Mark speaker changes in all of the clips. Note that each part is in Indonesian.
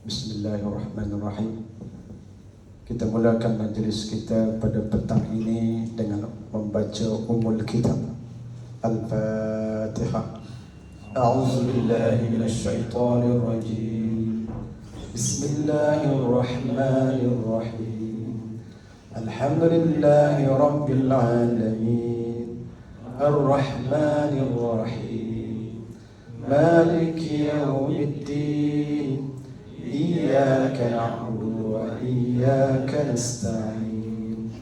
Speaker 1: Bismillahirrahmanirrahim. Kita mulakan majlis kita pada petang ini dengan membaca Ummul Kitab Al-Fatihah. A'udzu billahi minasyaitonir rajim. Bismillahirrahmanirrahim. Alhamdulillahi rabbil alamin. Ar-Rahmanir Rahim. Maliki yaumiddin. Iyyaka na'budu wa iyyaka nasta'in.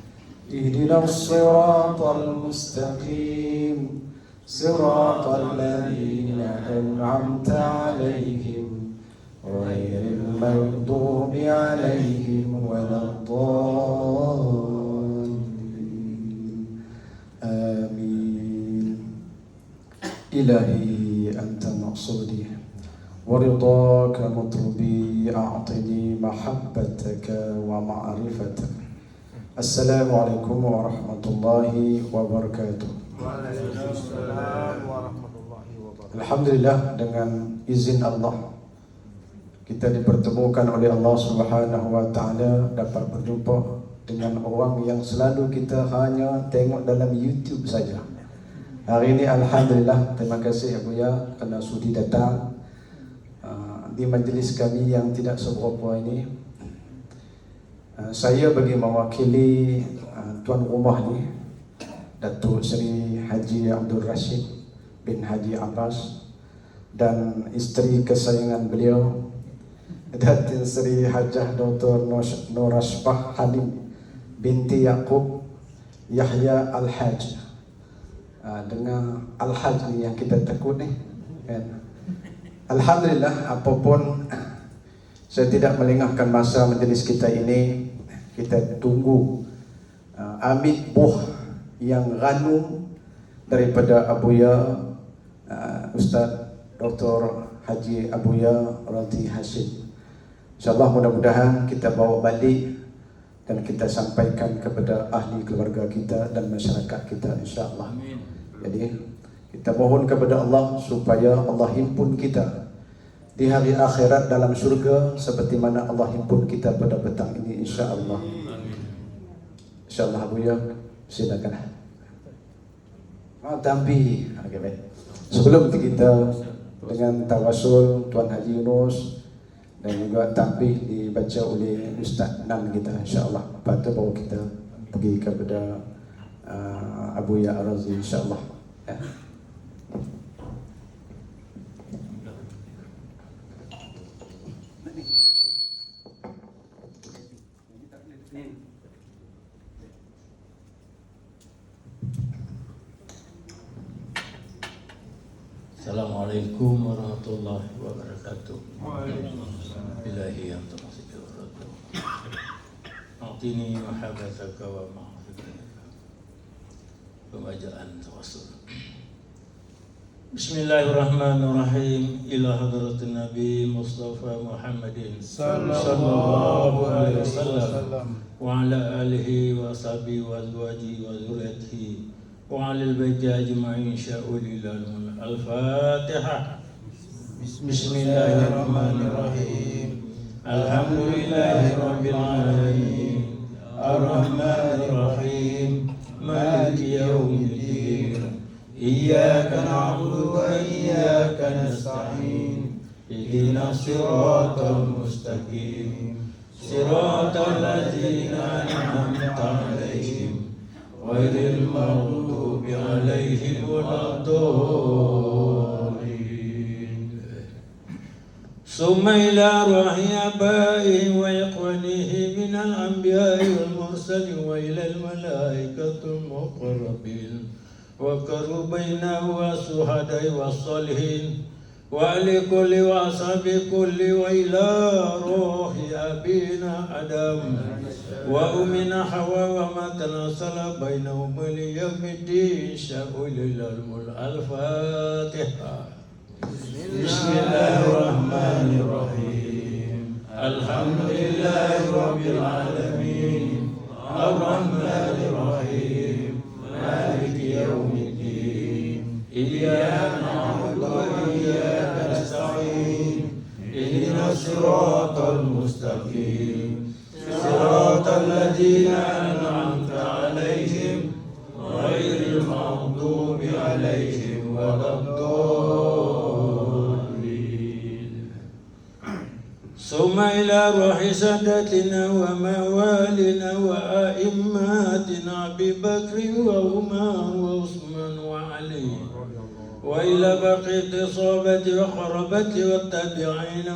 Speaker 1: Ihdinas siratal mustaqim. Siratal ladzina an'amta 'alaihim ghairil maghdubi 'alaihim waladdallin. Amin. Ilahi anta maqsudi ورضاك مطلبي أعطني محبتك ومعرفتك. السلام عليكم ورحمة الله وبركاته.
Speaker 2: Waalaikumsalam warahmatullahi wabarakatuh.
Speaker 1: Alhamdulillah, dengan izin Allah kita dipertemukan oleh Allah Subhanahu wa taala dapat berjumpa dengan orang yang selalu kita hanya tengok dalam YouTube saja. Hari ini alhamdulillah, terima kasih Abu Ya kerana sudi datang di majlis kami yang tidak seberapa ini. Saya bagi mewakili tuan rumah ni, Datuk Seri Haji Abdul Rashid bin Haji Abbas dan isteri kesayangan beliau Datin Seri Hajah Dr. Nurashbah Halim binti Yaqub Yahya Al-Haj. Dengan Al-Haj ni yang kita takut ni kan. Alhamdulillah, apapun saya tidak melengahkan masa majlis kita ini. Kita tunggu amid buh yang ranum daripada Abuya Ustaz Dr. Haji Abuya Radhi Hashim. InsyaAllah mudah-mudahan kita bawa balik dan kita sampaikan kepada ahli keluarga kita dan masyarakat kita, insyaAllah. Jadi kita mohon kepada Allah supaya Allah himpun kita di hari akhirat dalam syurga seperti mana Allah himpun kita pada petang ini, insya-Allah. Insya-Allah, Abu Ya, silakan. Tampi, okey baik. Sebelum kita dengan tawasul Tuan Haji Yunus dan juga tampi dibaca oleh Ustaz Nan kita, insya-Allah. Lepas tu baru kita pergi kepada Abu Ya Ar-Razi, insya-Allah. Ya.
Speaker 3: Assalamualaikum warahmatullahi wabarakatuh.
Speaker 2: Waalaikumsalam.
Speaker 3: Billahi anta masjid warahmatuh. A'tini mahabbataka wa ma'afiqaka. Pembacaan tawassul. Bismillahirrahmanirrahim. Ila hadratin Nabi Mustafa Muhammadin sallallahu alaihi wasallam wa ala alihi wa sahbihi wa azwajihi wa dzurriyyatihi wa 'alal baiti ajma'in sya'ulil al-Fatihah. Bismillahirrahmanirrahim. Alhamdulillahi rabbil alamin. Ar-Rahmanir Rahim. Maliki yaumiddin. Iyyaka na'budu wa iyyaka nasta'in. Ihdinas siratal mustaqim. Siratal ladzina an'amta 'alaihim ghairil maghdubi 'alaihim waladdallin. Summa ila ruhi abaihi wa ikhwanihi minal anbiya'i wal mursalin wa ilal malaikatul muqarrabin wa karubaina wa suhadai wa salihin wa ali kulli wa ashabi kulli wa ila ruhi abina Adam wa umina Hawa wa ma tanasala bainahum li yawmiddin sya'ulil al-Fatihah. Bismillahirrahmanirrahim. Alhamdulillahi rabbil alamin. Ar-Rahmanir Rahim. Maliki yaumiddin. Iyyaka na'budu wa iyyaka nasta'in. Ihdinas الصراط المستقيم صراط الذين أنعمت عليهم غير المغضوب عليهم ولا الضالين. ثم إلى روح سادتنا وموالنا وأئماتنا أبي بكر وعمر وعثمان وعلي، وإلى بقية الصحابة وقربة والتابعين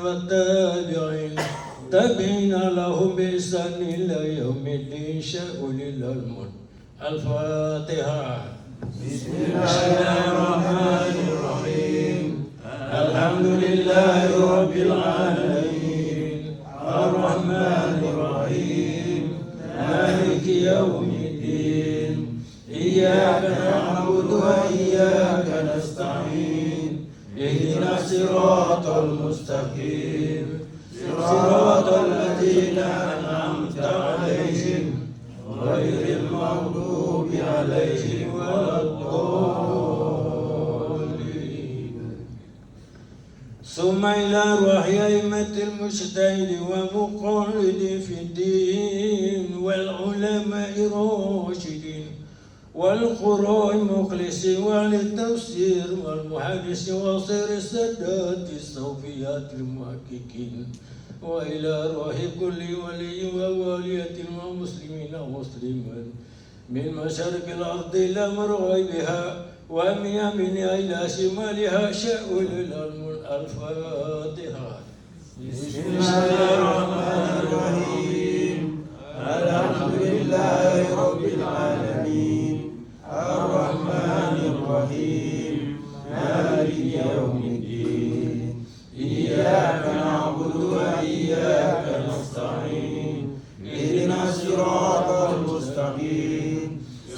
Speaker 3: تابعين لهم بإحسان إلى يوم الدين. شاء لله الملك. الفاتحة. بسم الله الرحمن الرحيم. الحمد لله رب العالمين الرحمن الرحيم مالك يوم الدين إياك نعبد وإياك نستعين اهدنا الصراط المستقيم صراط الذين أنعمت عليهم غير المغضوب عليهم ولا الضالين. ثم إلى روح أئمة المجتهد ومقلد في الدين والعلماء الراشدين والقراء المخلصين وللتفسير والمحدث وصير السادات الصوفيات المحققين، وإلى روح كل ولي ووالية ومسلمين ومسلمات من مشارق الأرض إلى مغربها ومن يمينها إلى شمالها. شاء للأمر. الفاتحة. بسم الله الرحمن الرحيم. الحمد لله رب العالمين الرحمن الرحيم مالك يوم الدين إياك نعبد وإياك نستعين اهدنا الصراط المستقيم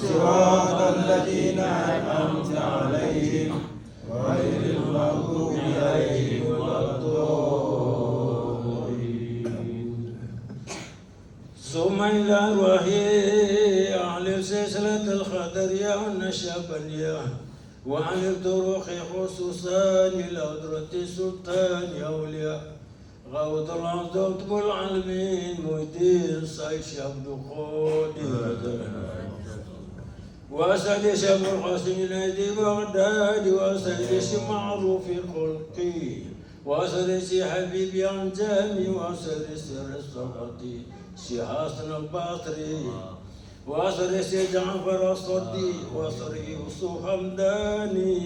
Speaker 3: صراط الذين أنعمت عليهم غير المغضوب عليهم ولا الضالين. ثم إلى روح أهل سلسلة الخضرية والنشابندية وعن الطرق خصوصا للحضرة السلطان أولياء غوث العظم العالمين مهدي الصيف عبد القادر وأسد شيخ الحسن الذي بغداد وأسد معروف خلقي وأسد حبيبي عن جامي وأسد سر السقطي شيخ حسن البصري وأسد جعفر الصديق وأسد يوسف حمداني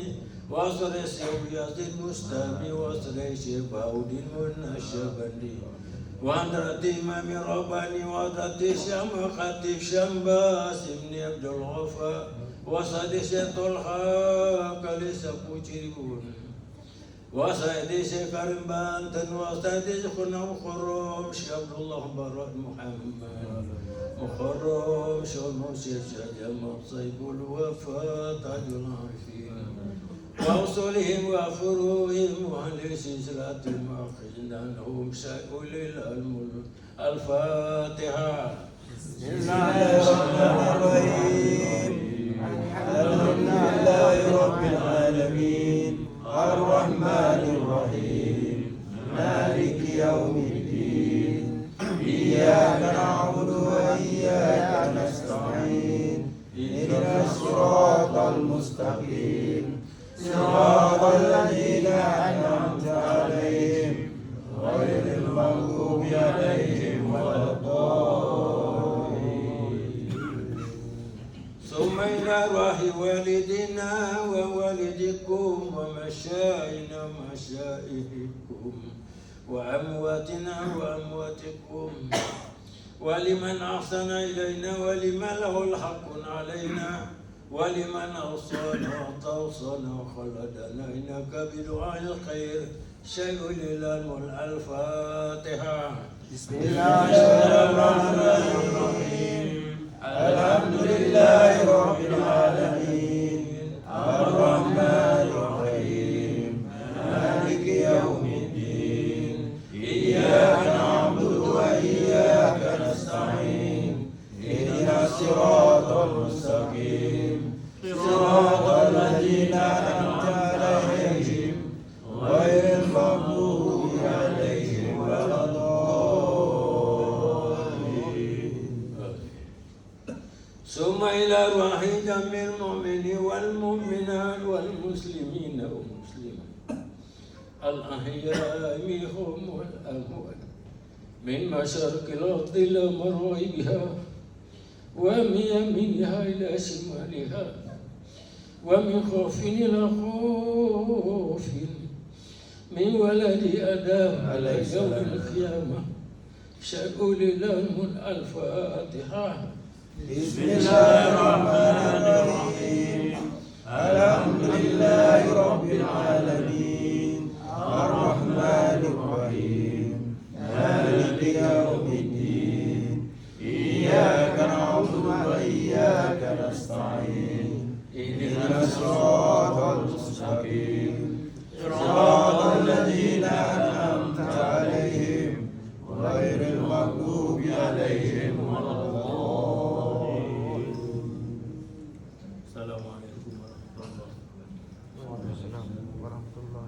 Speaker 3: وأسد يزيد مستامي وأسد باود النشابندي وحضرة إمام رباني وحضرة شام خطيب شمباس بن عبد الغفار وأسد طلحة كاليسا بوجيرون وأسد كريم بانتن وأسد خنم خروم شيخ عبد الله براد محمد مخرم شرم شيخ جمال صيب الوفاة تاج العارفين وأصولهم وفروعهم وأهل سلسلة المؤخرين عنهم شيء للملك. الفاتحة.
Speaker 2: بسم الله الرحمن الرحيم. الحمد لله رب العالمين الرحمن الرحيم مالك يوم الدين إياك نعبد وإياك نستعين اهدنا الصراط المستقيم صراط الذين أنعمت عليهم غير المغضوب عليهم ولا الضالين.
Speaker 3: ثم إلى روح والدنا ووالدكم ومشايخنا ومشائخكم وأمواتنا وأمواتكم ولمن أحسن إلينا ولمن له الحق علينا ولمن أوصانا وتوصانا وخلدنا إنك بدعاء الخير شيء للملك. الفاتحة.
Speaker 2: بسم الله الرحمن الرحيم. الحمد لله رب العالمين الرحمن الرحيم مالك يوم الدين إياك نعبد وإياك نستعين اهدنا الصراط المستقيم صراط الذين أنعمت عليهم غير المغضوب عليهم
Speaker 3: إلى أرواح جميع المؤمنين والمؤمنات والمسلمين والمسلمات الأحياء منهم والأموات من مشارق الأرض إلى مغربها ومن يمينها إلى شمالها ومن خوف إلى خوف من ولد آدم على يوم القيامة شكوا لله الفاتحة.
Speaker 2: بسم الله الرحمن الرحيم الحمد لله رب العالمين الرحمن الرحيم مالك يوم الدين إياك نعبد وإياك نستعين اهدنا الصراط المستقيم صراط الذين أنعمت عليهم غير المغضوب عليهم ولا الضالين.
Speaker 3: السلام عليكم ورحمة الله.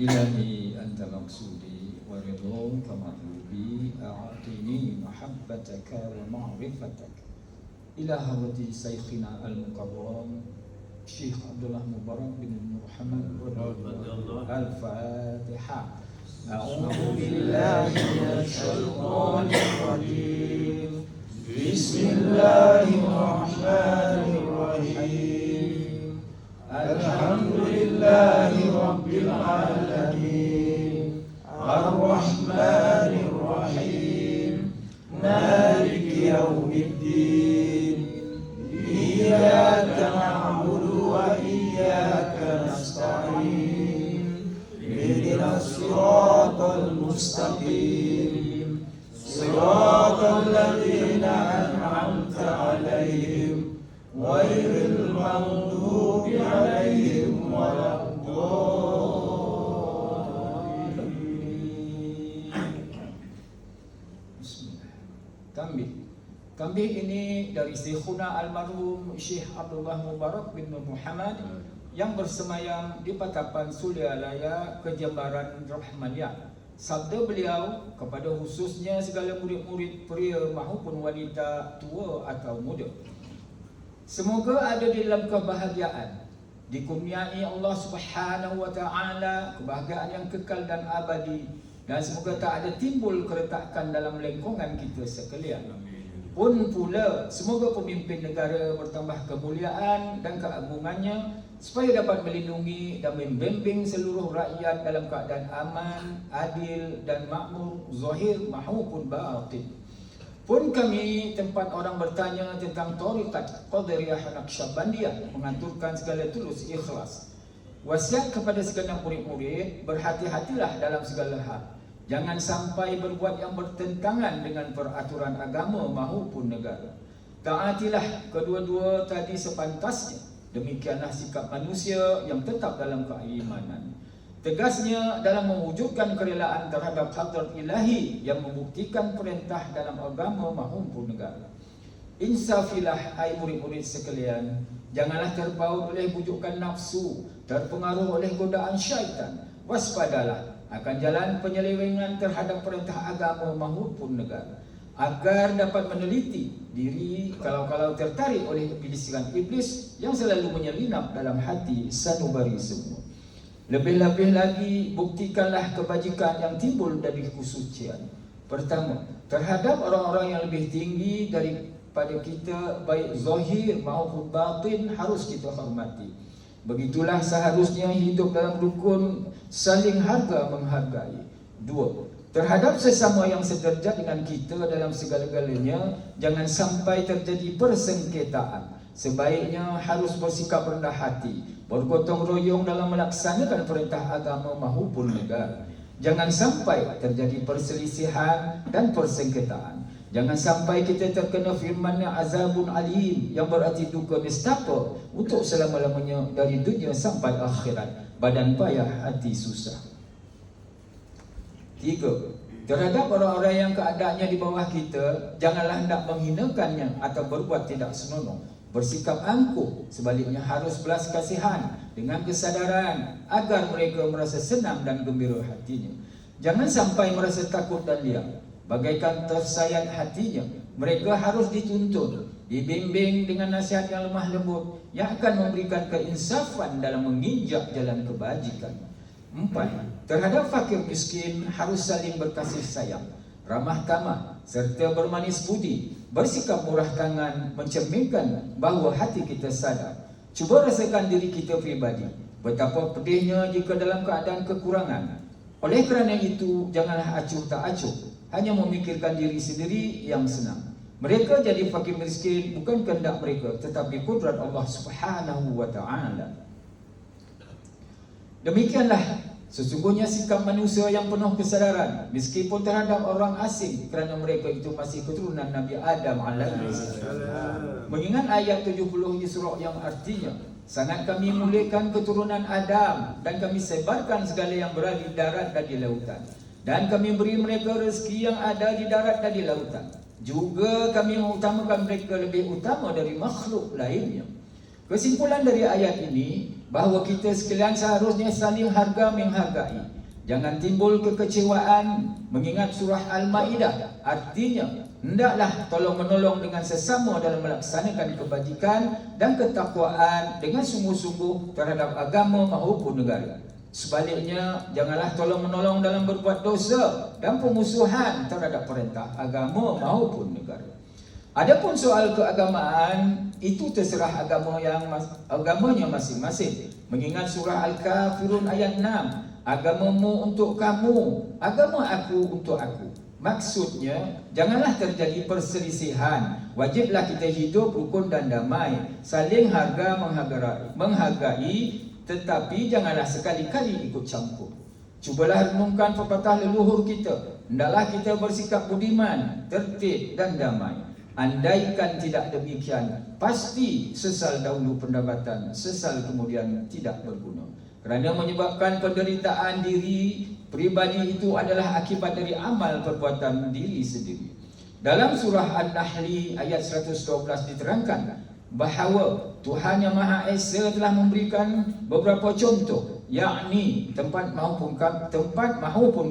Speaker 4: إلهي أنت مقصودي ورضاك مطلوبي أعطني محبتك ومعرفتك إلى حضرة شيخنا المكرم الشيخ عبد الله مبارك بن محمد الفاتحة. أعوذ بالله من الشيطان الرجيم
Speaker 2: بسم الله الرحمن الرحيم الحمد لله رب العالمين الرحمن الرحيم مالك يوم الدين إياك نعبد وإياك نستعين اهدنا الصراط المستقيم صراط الذين أنعمت عليهم غير المغضوب عليهم ولا الضالين.
Speaker 4: Bismillah. Tambih ini dari Syekhuna almarhum Syekh Abdullah Mubarak bin Muhammad yang bersemayam di Patapan Sulialaya, Kejambaran Rahmaniyah. Sabda beliau kepada khususnya segala murid-murid pria maupun wanita tua atau muda. Semoga ada di dalam kebahagiaan, dikurniai Allah Subhanahu wa taala kebahagiaan yang kekal dan abadi, dan semoga tak ada timbul keretakan dalam lingkungan kita sekalian. Pun pula semoga pemimpin negara bertambah kemuliaan dan keagungannya supaya dapat melindungi dan membimbing seluruh rakyat dalam keadaan aman, adil dan makmur zahir maupun batin. Pun kami tempat orang bertanya tentang Tariqat Qadariyah Naqsyabandiyah mengaturkan segala tulus ikhlas. Wasiat kepada segenap murid-murid, berhati-hatilah dalam segala hal. Jangan sampai berbuat yang bertentangan dengan peraturan agama maupun negara. Taatilah kedua-dua tadi sepantasnya. Demikianlah sikap manusia yang tetap dalam keimanan. Tegasnya dalam mewujudkan kerelaan terhadap hadrat ilahi yang membuktikan perintah dalam agama maupun negara. Insafilah hai murid-murid sekalian, janganlah terbaur oleh bujukan nafsu, terpengaruh oleh godaan syaitan. Waspadalah akan jalan penyelewengan terhadap perintah agama maupun negara, agar dapat meneliti diri kalau tertarik oleh bisikan iblis yang selalu menyelinap dalam hati sanubari semua. Lebih-lebih lagi, buktikanlah kebajikan yang timbul dari kesucian. Pertama, terhadap orang-orang yang lebih tinggi daripada kita, baik zahir maupun batin, harus kita hormati. Begitulah seharusnya hidup dalam rukun saling harga menghargai. Dua, terhadap sesama yang sederajat dengan kita dalam segala-galanya, jangan sampai terjadi persengketaan. Sebaiknya harus bersikap rendah hati, bergotong royong dalam melaksanakan perintah agama maupun negara. Jangan sampai terjadi perselisihan dan persengketaan. Jangan sampai kita terkena firman-Nya azabun alim, yang berarti duka nestapa untuk selama-lamanya dari dunia sampai akhirat. Badan payah, hati susah. Tiga, terhadap orang-orang yang keadaannya di bawah kita, janganlah hendak menghinakannya atau berbuat tidak senonoh. Bersikap angkuh, sebaliknya harus belas kasihan dengan kesadaran agar mereka merasa senang dan gembira hatinya. Jangan sampai merasa takut dan liar, bagaikan tersayat hatinya mereka harus dituntun, dibimbing dengan nasihat yang lemah lembut yang akan memberikan keinsafan dalam menginjak jalan kebajikan. 4. Terhadap fakir miskin harus saling berkasih sayang, ramah tamah serta bermanis budi, bersikap murah tangan, mencerminkan bahawa hati kita sadar. Cuba rasakan diri kita pribadi, betapa pedihnya jika dalam keadaan kekurangan. Oleh kerana itu, janganlah acuh tak acuh, hanya memikirkan diri sendiri yang senang. Mereka jadi fakir miskin bukan kehendak mereka, tetapi kudrat Allah Subhanahu wa ta'ala. Demikianlah sesungguhnya sikap manusia yang penuh kesadaran, meskipun terhadap orang asing, kerana mereka itu masih keturunan Nabi Adam alaihissalam. Mengingat ayat 70 Isra yang artinya, sangat kami muliakan keturunan Adam dan kami sebarkan segala yang berada di darat dan di lautan, dan kami beri mereka rezeki yang ada di darat dan di lautan. Juga kami mengutamakan mereka lebih utama dari makhluk lainnya. Kesimpulan dari ayat ini, bahawa kita sekalian seharusnya saling harga menghargai. Jangan timbul kekecewaan mengingat surah Al-Ma'idah. Artinya, hendaklah tolong menolong dengan sesama dalam melaksanakan kebajikan dan ketakwaan dengan sungguh-sungguh terhadap agama maupun negara. Sebaliknya, janganlah tolong menolong dalam berbuat dosa dan pemusuhan terhadap perintah agama maupun negara. Adapun soal keagamaan, itu terserah agamanya masing-masing. Mengingat surah Al-Kafirun ayat 6, agamamu untuk kamu, agama aku untuk aku. Maksudnya, janganlah terjadi perselisihan. Wajiblah kita hidup rukun dan damai, saling menghargai, tetapi janganlah sekali-kali ikut campur. Cubalah renungkan pepatah leluhur kita, hendaklah kita bersikap budiman, tertib dan damai. Andaikan tidak demikian, pasti sesal dahulu pendapatan, sesal kemudian tidak berguna. Kerana menyebabkan penderitaan diri pribadi itu adalah akibat dari amal perbuatan diri sendiri. Dalam surah An-Nahl ayat 112 diterangkan bahawa Tuhan Yang Maha Esa telah memberikan beberapa contoh, yakni tempat maupun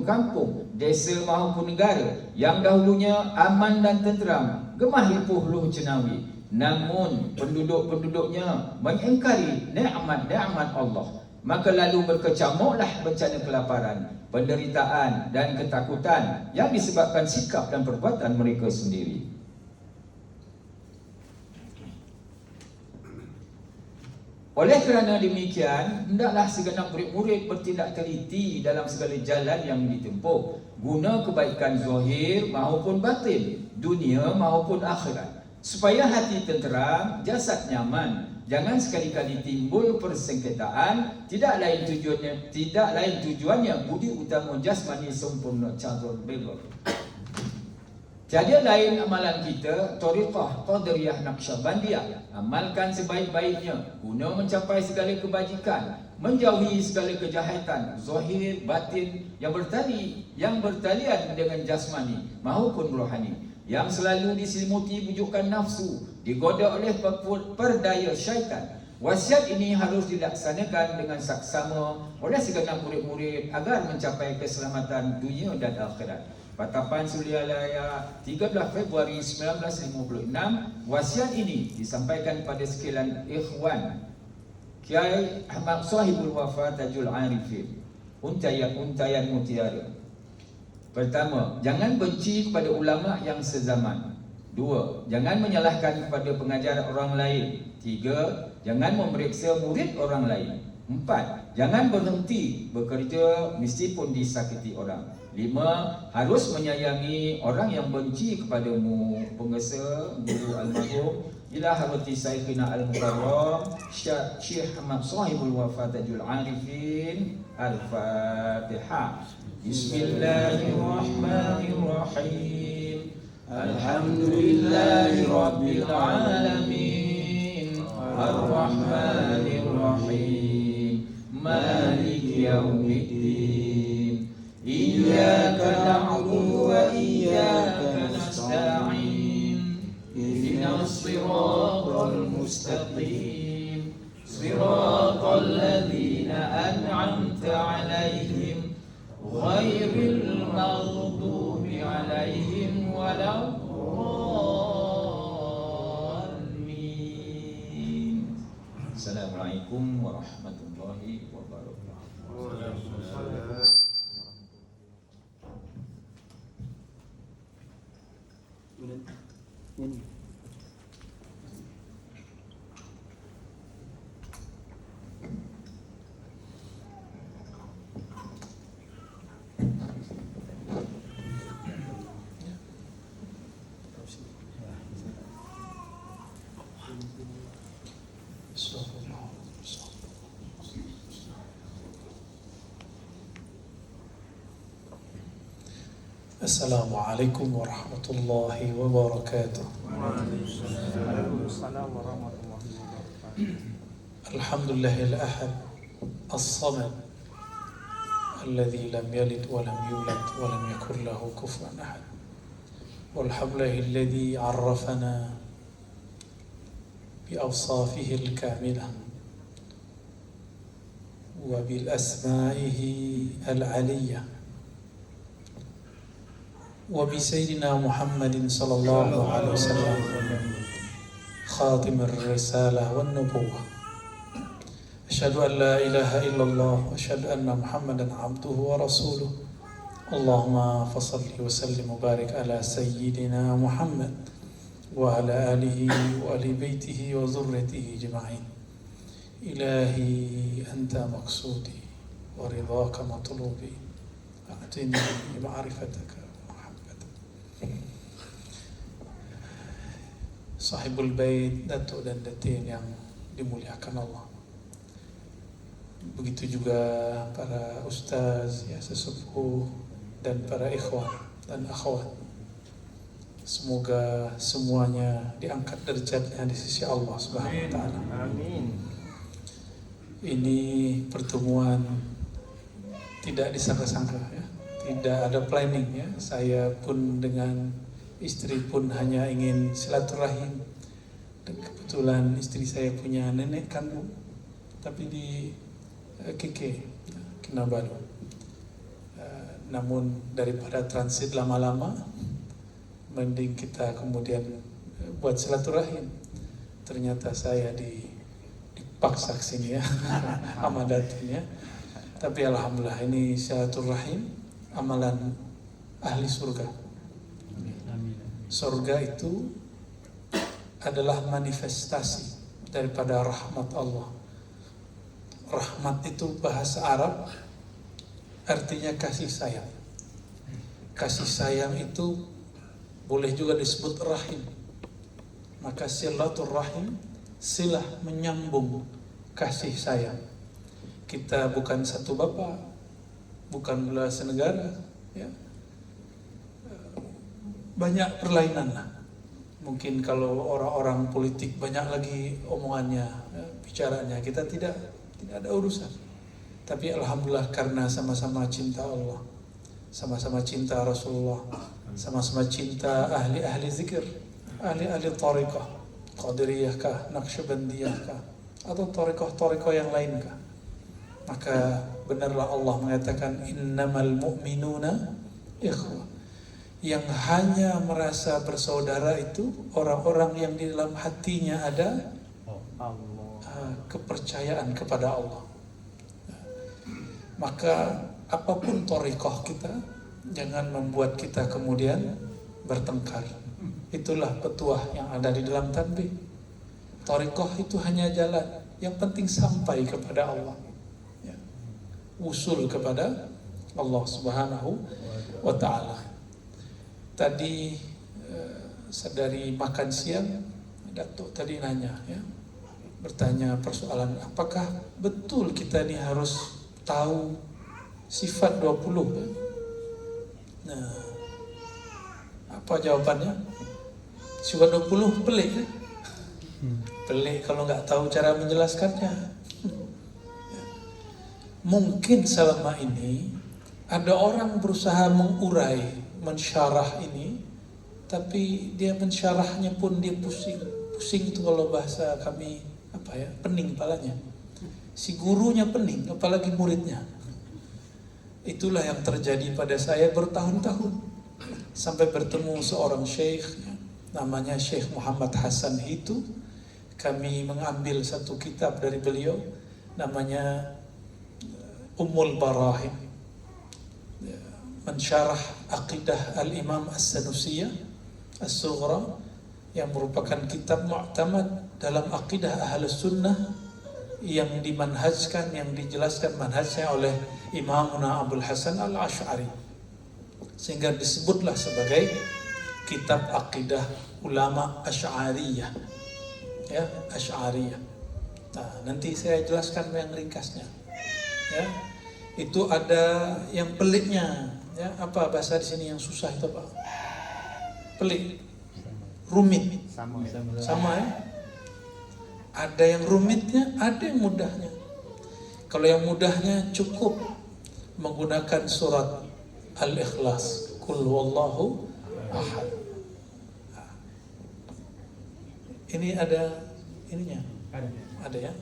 Speaker 4: kampung, desa maupun negara yang dahulunya aman dan tenteram, gemah lipuh luh cenawi, namun penduduk-penduduknya mengingkari nikmat-nikmat Allah. Maka lalu berkecamuklah bencana kelaparan, penderitaan dan ketakutan yang disebabkan sikap dan perbuatan mereka sendiri. Oleh kerana demikian, hendaklah segenap murid-murid bertindak teliti dalam segala jalan yang ditempuh, guna kebaikan zahir maupun batin, dunia maupun akhirat, supaya hati tenteram, jasad nyaman. Jangan sekali-kali timbul persengketaan, tidak lain tujuannya budi utama jasmani sempurna catur bebas. Tiada lain amalan kita, Thariqah Qadiriyah Naqsyabandiyah. Amalkan sebaik-baiknya guna mencapai segala kebajikan, menjauhi segala kejahatan zahir batin yang bertalian dengan jasmani maupun rohani, yang selalu diselimuti bujukan nafsu, digoda oleh perdaya syaitan. Wasiat ini harus dilaksanakan dengan saksama oleh segenap murid-murid agar mencapai keselamatan dunia dan akhirat. Patapan Sulialaya 13 Februari 1956. Wasiat ini disampaikan pada sekalian ikhwan Kiai Ahmad Sahibul Wafa Tajul Arifin. Untayan mutiara. Pertama, jangan benci kepada ulama yang sezaman. 2, jangan menyalahkan kepada pengajar orang lain. 3, jangan memeriksa murid orang lain. 4, jangan berhenti bekerja meskipun disakiti orang. 5, harus menyayangi orang yang benci kepadamu. Pengesa Guru Almarhum ila harati Saikhina Al-Mukarram Syekh Ahmad Sahibul Wafa Tajul Arifin. Al-Fatihah. Bismillahirrahmanirrahim. Alhamdulillahi Rabbil Alamin. Ar-Rahmanir-Rahim. Maliki Yawmiddin. Iyyaka na'budu wa iyyaka nasta'in. Ihdinas siratal mustaqim. Siratal ladzina an'amta 'alaihim ghairil maghdubi 'alaihim waladdallin. warahmatullahi wabarakatuh.
Speaker 5: Assalamualaikum warahmatullahi wabarakatuh. Alhamdulillahil ahad as-samad alladzi lam yalid wa lam yulad wa lam yakul lahu kufuwan ahad. Walhamdulillahilladzi 'arrafana bi awsafihil kamilah wa bil asma'ihi al-'aliyyah وبسيدنا محمد صلى الله عليه وسلم خاتم الرسالة والنبوة أشهد أن لا إله إلا الله وأشهد أن محمدا عبده ورسوله اللهم فصل وسلم وبارك على سيدنا محمد وعلى آله وآل بيته وذريته أجمعين إلهي أنت مقصودي ورضاك مطلوبي أعطني معرفتك Sahibul Bait, Datuk dan Datin yang dimuliakan Allah. Begitu juga para ustaz, ya, sesepuh dan para ikhwan dan akhwat. Semoga semuanya diangkat derajatnya di sisi Allah Subhanahu wa taala.
Speaker 2: Amin.
Speaker 5: Ini pertemuan tidak disangka-sangka, ya. Tidak ada planning, ya. Saya pun dengan istri pun hanya ingin silaturahim. Dan kebetulan istri saya punya nenek kandung, tapi di Kinabalu. Namun daripada transit lama-lama, mending kita kemudian buat silaturahim. Ternyata saya dipaksa ke sini, ya, amadatin, ya. Tapi alhamdulillah ini silaturahim amalan ahli surga. Surga itu adalah manifestasi daripada rahmat Allah. Rahmat itu bahasa Arab artinya kasih sayang. Kasih sayang itu boleh juga disebut rahim. Maka silaturahim, silah menyambung kasih sayang. Kita bukan satu bapa, bukan belah senegara, ya. Banyak perlainan lah. Mungkin kalau orang-orang politik banyak lagi omongannya, ya, bicaranya, kita tidak ada urusan. Tapi alhamdulillah karena sama-sama cinta Allah, sama-sama cinta Rasulullah, sama-sama cinta ahli-ahli zikir, ahli-ahli thariqah, Qadiriyah kah, Naqsyabandiyah kah, atau thariqah-thariqah yang lain kah. Maka benarlah Allah mengatakan innamal mu'minuna ikhwah. Yang hanya merasa bersaudara itu orang-orang yang di dalam hatinya ada kepercayaan kepada Allah. Maka apapun thariqah kita, jangan membuat kita kemudian bertengkar. Itulah petuah yang ada di dalam tanbih. Thariqah itu hanya jalan, yang penting sampai kepada Allah, ya. Usul kepada Allah Subhanahu wa ta'ala. Tadi sedari makan siang, Datuk tadi nanya, ya, bertanya persoalan apakah betul kita ini harus tahu sifat 20, ya? Nah, apa jawabannya? Sifat 20 pelik, ya? Pelik kalau nggak tahu cara menjelaskannya. Ya. Mungkin selama ini ada orang berusaha mengurai, mensyarah ini, tapi dia mensyarahnya pun dia pusing itu kalau bahasa kami apa, ya, pening palanya. Si gurunya pening, apalagi muridnya. Itulah yang terjadi pada saya bertahun-tahun, sampai bertemu seorang syekh, namanya Syekh Muhammad Hasan itu. Kami mengambil satu kitab dari beliau, namanya Ummul Barahim, mensyarah aqidah Al-Imam As-Sanusiyah As-Sughra, yang merupakan kitab mu'tamad dalam aqidah Ahlus Sunnah, yang dimanhajkan, yang dijelaskan manhajnya oleh Imamuna Abul Hasan Al-Asy'ari, sehingga disebutlah sebagai kitab aqidah ulama Asy'ariyah, ya, Asy'ariyah. Nah, nanti saya jelaskan yang ringkasnya, ya. Itu ada yang peliknya, ya. Apa bahasa di sini yang susah itu, Pak? Pelik, rumit, sama ya. Ada yang rumitnya, ada yang mudahnya. Kalau yang mudahnya cukup menggunakan surat Al-Ikhlas, Qul huwallahu ahad. Ini ada ininya, ada ya.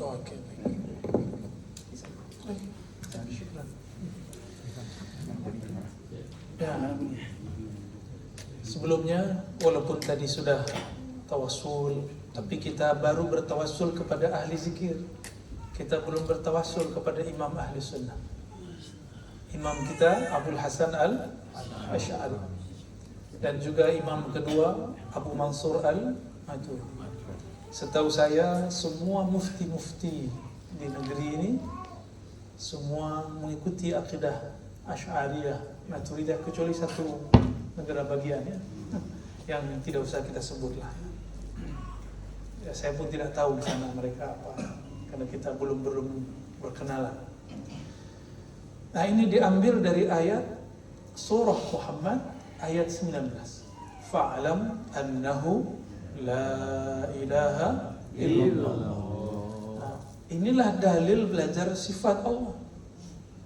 Speaker 5: Oke. Ya, sebelumnya walaupun tadi sudah tawassul, tapi kita baru bertawassul kepada ahli zikir. Kita belum bertawassul kepada imam ahli sunnah. Imam kita Abul Hasan Al-Asy'ari, dan juga imam kedua Abu Mansur Al-Maturidi. Setahu saya semua mufti-mufti di negeri ini semua mengikuti akidah Asy'ariyah Maturidiyah, kecuali satu negara bagian, ya, yang tidak usah kita sebutlah. Ya, saya pun tidak tahu di sana mereka apa, karena kita belum berkenalan. Nah, ini diambil dari ayat surah Muhammad ayat 19. Fa'lam annahu la ilaha illallah. Nah, inilah dalil belajar sifat Allah.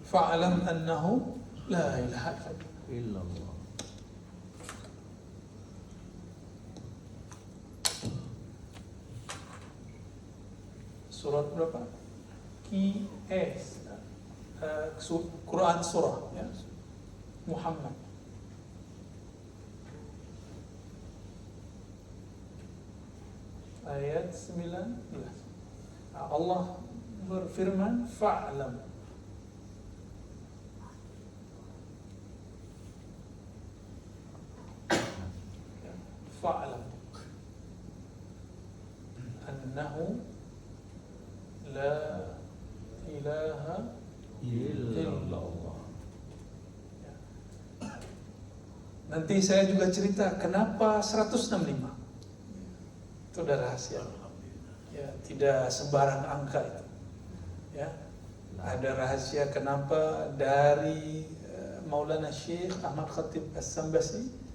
Speaker 5: Fa'lam annahu la ilaha illallah. Surat berapa? Quran surah, ya. Muhammad. Ayat 19. Allah berfirman, fa'lam. Fa'lam annahu la ilaha illallah. Nanti saya juga cerita kenapa 165. Itu udah rahasia. Ya, tidak sembarang angka itu. Ya. Ada rahasia kenapa dari Maulana Syekh Ahmad Khatib As-Sambasi.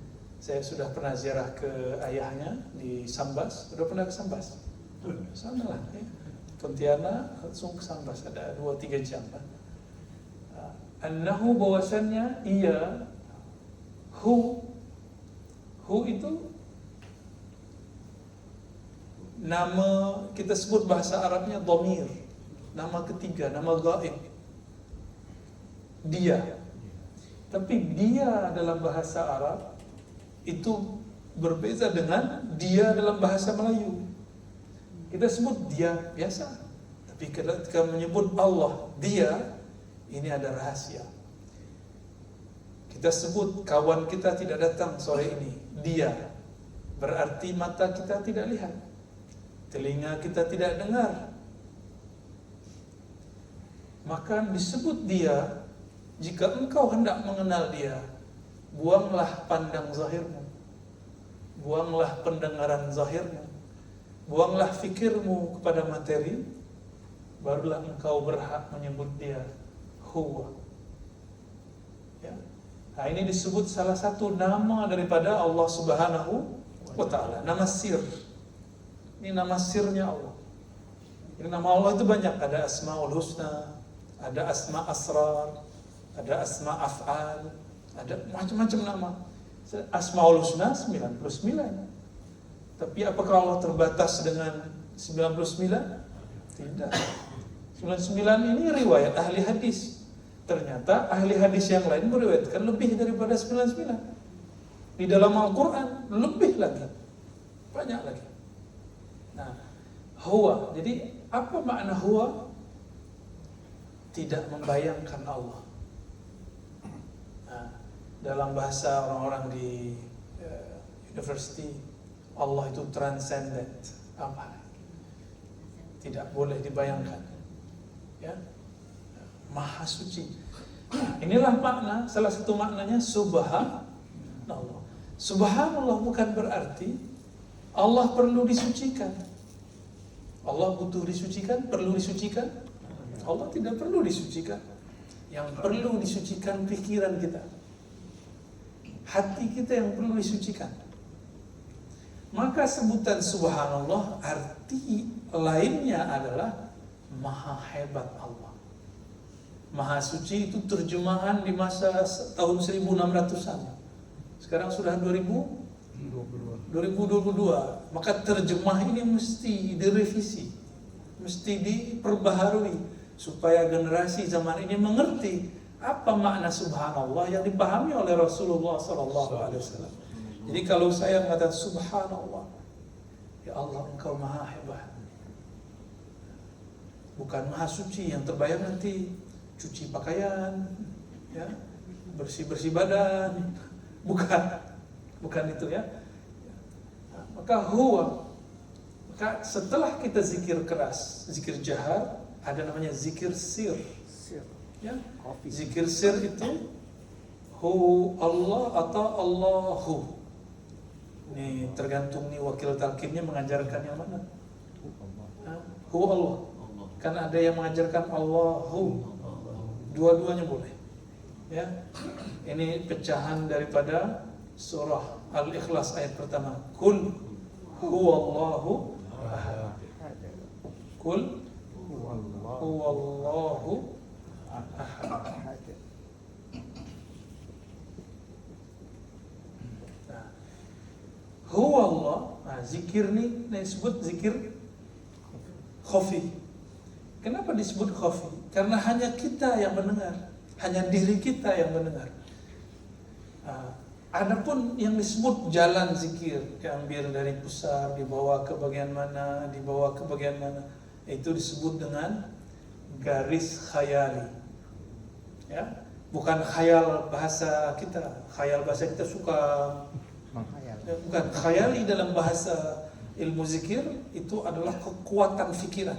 Speaker 5: Saya sudah pernah ziarah ke ayahnya di Sambas. Sudah pernah ke Sambas? Sana lah, ya. Pontianak langsung ke Sambas, ada 2-3 jam. Annahu, bahwasannya ia, hu itu nama, kita sebut bahasa Arabnya dhamir, nama ketiga, nama ghaib, dia. Tapi dia dalam bahasa Arab itu berbeda dengan dia dalam bahasa Melayu. Kita sebut dia biasa, tapi ketika menyebut Allah dia, ini ada rahasia. Kita sebut kawan kita tidak datang sore ini, dia, berarti mata kita tidak lihat, telinga kita tidak dengar. Maka disebut dia. Jika engkau hendak mengenal dia, buanglah pandang zahirmu, buanglah pendengaran zahirmu, buanglah fikirmu kepada materi, barulah engkau berhak menyebut dia huwa. Ya. Nah, ini disebut salah satu nama daripada Allah Subhanahu wa Ta'ala, nama sir. Ini nama sirnya Allah. Ini nama Allah itu banyak, ada Asmaul Husna, ada Asma Asrar, ada Asma Af'al, ada macam-macam nama. Asmaul Husna 99. Tapi apakah Allah terbatas dengan 99? Tidak. 99 ini riwayat ahli hadis. Ternyata ahli hadis yang lain meriwayatkan lebih daripada 99. Di dalam Al-Quran lebih lagi, banyak lagi. Nah, huwa. Jadi apa makna huwa? Tidak membayangkan Allah. Nah, dalam bahasa orang-orang di university, Allah itu transcendent. Apa? Tidak boleh dibayangkan. Ya, Maha Suci. Nah, inilah makna, salah satu maknanya Subhanallah. Subhanallah bukan berarti Allah perlu disucikan. Allah butuh disucikan, perlu disucikan. Allah tidak perlu disucikan. Yang perlu disucikan pikiran kita, hati kita yang perlu disucikan. Maka sebutan Subhanallah arti lainnya adalah Maha hebat Allah. Maha suci itu terjemahan di masa tahun 1600-an. Sekarang sudah 2022. Maka terjemah ini mesti direvisi, mesti diperbaharui supaya generasi zaman ini mengerti apa makna Subhanallah yang dipahami oleh Rasulullah SAW. Jadi kalau saya mengatakan Subhanallah, ya Allah Engkau Maha hebat, bukan Maha suci yang terbayang nanti cuci pakaian, ya, bersih badan, bukan itu ya. Maka huwa, maka setelah kita zikir keras, zikir jahar, ada namanya zikir sir. Ya, zikir sir itu hu Allah atau Allahu. Ini tergantung nih wakil talqinnya mengajarkan yang mana. Hu Allah. Kan ada yang mengajarkan Allahu. Dua-duanya boleh. Ya. Ini pecahan daripada surah Al-Ikhlas ayat pertama. Kul huwallahu ahad. Kul huwallahu ahad. Huwallah, zikir ini disebut zikir khafi. Kenapa disebut khafi? Karena hanya kita yang mendengar, hanya diri kita yang mendengar. Adapun yang disebut jalan zikir, diambil dari pusar, dibawa ke bagian mana, itu disebut dengan garis khayali. Ya, bukan khayal bahasa kita. Khayal bahasa kita suka, bukan khayali dalam bahasa ilmu zikir itu adalah kekuatan fikiran.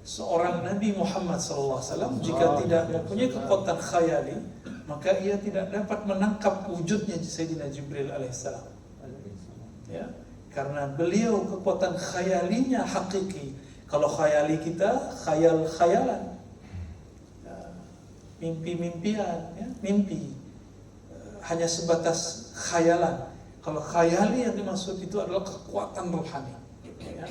Speaker 5: Seorang Nabi Muhammad SAW jika tidak mempunyai kekuatan khayali, maka ia tidak dapat menangkap wujudnya Sayyidina Jibril alaihissalam. Ya, karena beliau kekuatan khayalinya hakiki. Kalau khayali kita khayal-khayalan, mimpi-mimpian, ya, mimpi hanya sebatas khayalan. Kalau khayali yang dimaksud itu adalah kekuatan rohani. Ya.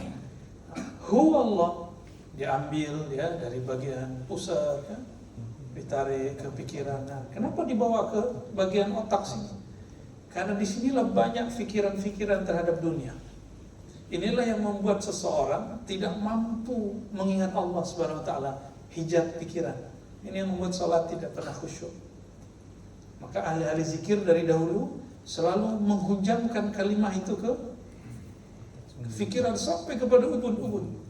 Speaker 5: Huwallah diambil ya dari bagian pusat, ya, ditarik ke pikiran. Nah, kenapa dibawa ke bagian otak sini? Karena disinilah banyak pikiran-pikiran terhadap dunia. Inilah yang membuat seseorang tidak mampu mengingat Allah Subhanahu Wa Taala, hijab pikiran. Ini yang membuat salat tidak pernah khusyuk. Maka ahli-ahli zikir dari dahulu selalu menghujamkan kalimah itu ke pikiran sampai kepada ubun-ubun.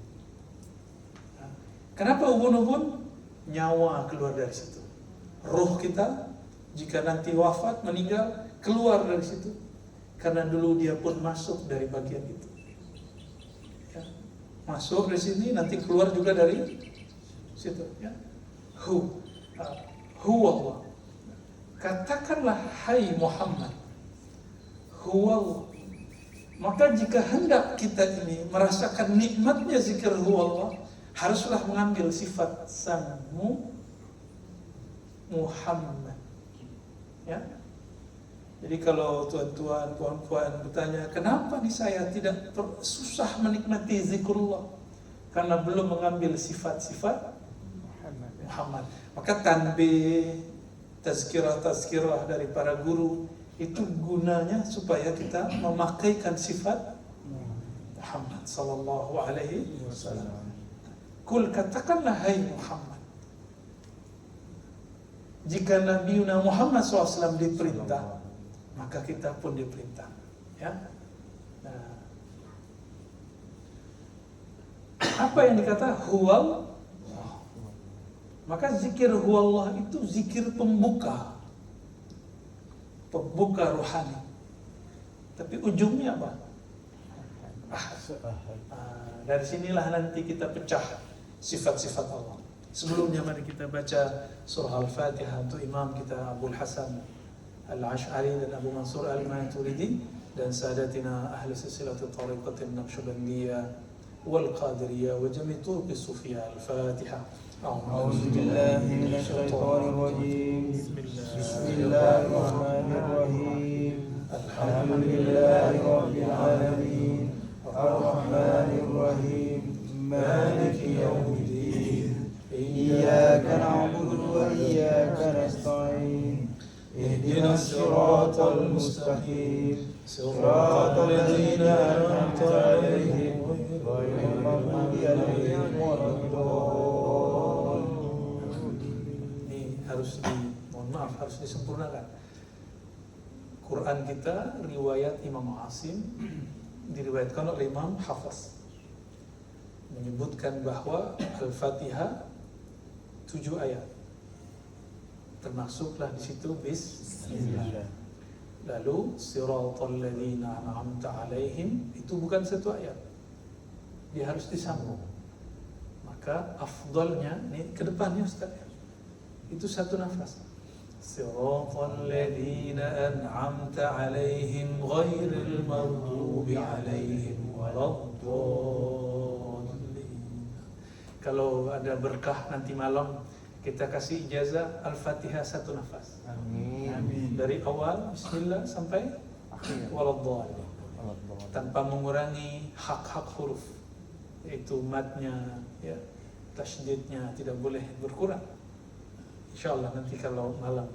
Speaker 5: Kenapa ubun-ubun? Nyawa keluar dari situ. Ruh kita jika nanti wafat, meninggal, keluar dari situ. Karena dulu dia pun masuk dari bagian itu. Ya. Masuk dari sini, nanti keluar juga dari situ. Ya. Hu Allah. Katakanlah hai Muhammad. Huwallah. Maka jika hendak kita ini merasakan nikmatnya zikir huwallah, haruslah mengambil sifat sang Muhammad. Ya. Jadi kalau tuan-tuan, puan-puan bertanya, kenapa nih saya tidak susah menikmati zikrullah? Karena belum mengambil sifat-sifat Muhammad. Maka tanbih, tazkirah dari para guru itu gunanya supaya kita memakaikan sifat Muhammad sallallahu alaihi wasallam. Kul, katakanlah hai Muhammad. Jika Nabi Muhammad SAW diperintah, maka kita pun diperintah. Ya. Nah, apa yang dikata huwal? Maka zikir huwallah itu zikir pembuka rohani. Tapi ujungnya apa? Dari sinilah nanti kita pecah sifat-sifat Allah. Sebelumnya mari kita baca surah Al-Fatihah untuk imam kita Abul Hasan Al-Ash'ari dan Abu Mansur Al-Maturidi dan sadatina ahli silsilatul tariqatin Naqsyabandiyah wal Qadiriyah wa jami' turuq Sufiyah. Al-Fatihah.
Speaker 2: أعوذ بالله من الشيطان الرجيم بسم الله الرحمن الرحيم الحمد لله رب العالمين الرحمن الرحيم مالك يوم الدين إياك نعبد وإياك نستعين اهدنا الصراط المستقيم صراط الذين أنعمت عليهم غير المغضوب عليهم ولا الضالين.
Speaker 5: Harus disempurnakan. Quran kita riwayat Imam Asim diriwayatkan oleh Imam Hafaz menyebutkan bahwa Al-Fatihah 7 ayat, termasuklah di situ Bismillah. Lalu siratal ladzina an'amta alaihim itu bukan 1 ayat, dia harus disambung. Maka afdalnya nih ke depannya Ustaz, itu 1 nafas. Siratal ladzina an'amta alaihim ghairil maghdubi alaihim waladdallin. Kalau ada berkah nanti malam kita kasih ijazah Al-Fatihah 1 nafas. Amin. Dari awal Bismillah sampai akhir waladdallin, tanpa mengurangi hak-hak huruf, yaitu madnya, ya, tasydidnya tidak boleh berkurang. InsyaAllah nanti kalau malam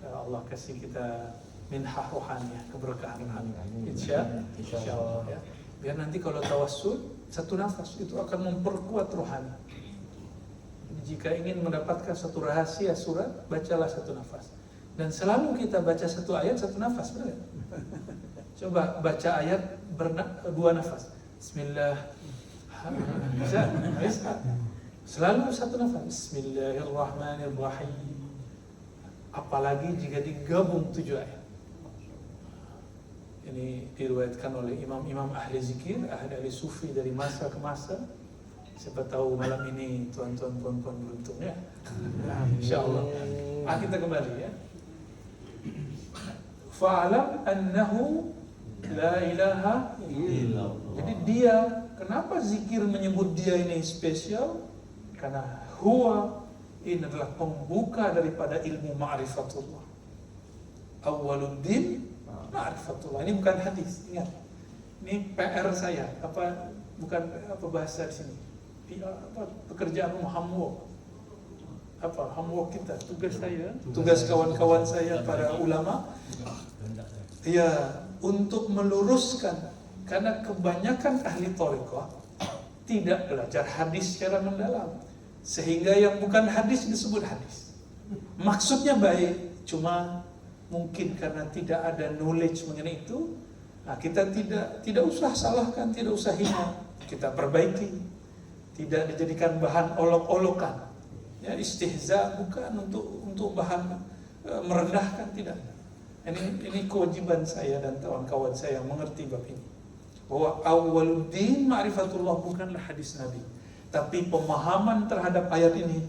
Speaker 5: Allah kasih kita minhah rohaniah, keberkahan rohani. InsyaAllah ya. Biar nanti kalau tawassul 1 nafas itu akan memperkuat rohani. Jika ingin mendapatkan 1 rahasia surat, bacalah 1 nafas. Dan selalu kita baca 1 ayat 1 nafas, benar? Coba baca ayat 2 nafas. Bismillah. Bisa? Selalu 1 nafas. Bismillahirrahmanirrahim. Apalagi jika digabung 7 ayat. Ini diriwayatkan oleh imam-imam ahli zikir, ahli sufi dari masa ke masa. Siapa tahu malam ini tuan-tuan puan-puan beruntung ya. InsyaAllah. Kita kembali ya. Fa'alam annahu la ilaha illallah. Jadi dia, kenapa zikir menyebut dia ini spesial? Karena huwa ini adalah pembuka daripada ilmu ma'rifatullah. Awwaluddin ma'rifatullah. Ini bukan hadis, ingat. Ini PR saya, bukan bahasa di sini. Pekerjaan homework. Homework kita, tugas saya, tugas kawan-kawan saya para ulama. Ya, untuk meluruskan, karena kebanyakan ahli thariqah tidak belajar hadis secara mendalam, sehingga yang bukan hadis disebut hadis. Maksudnya baik, cuma mungkin karena tidak ada knowledge mengenai itu, kita tidak usah salahkan, tidak usah hina, kita perbaiki, tidak dijadikan bahan olok-olokan. Ya, istihza bukan untuk bahan merendahkan, tidak. Ini kewajiban saya dan kawan-kawan saya yang mengerti bab ini, bahwa awwaluddin ma'rifatullah bukanlah hadis Nabi, tapi pemahaman terhadap ayat ini.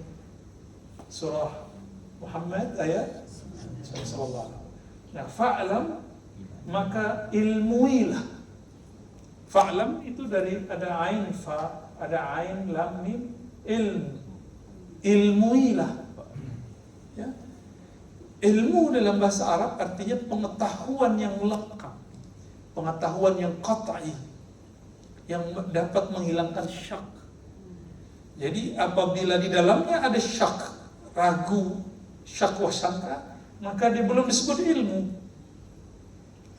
Speaker 5: Surah Muhammad ayat sallallahu. Nah, fa'lam, maka ilmuilah. Fa'lam itu dari ada ain fa, ada ain lam mim, ilmu. Ilmuilah. Ya. Ilmu dalam bahasa Arab artinya pengetahuan yang lengkap, pengetahuan yang qat'i, yang dapat menghilangkan syak. Jadi apabila di dalamnya ada syak, ragu, syak wasangka, maka dia belum disebut ilmu.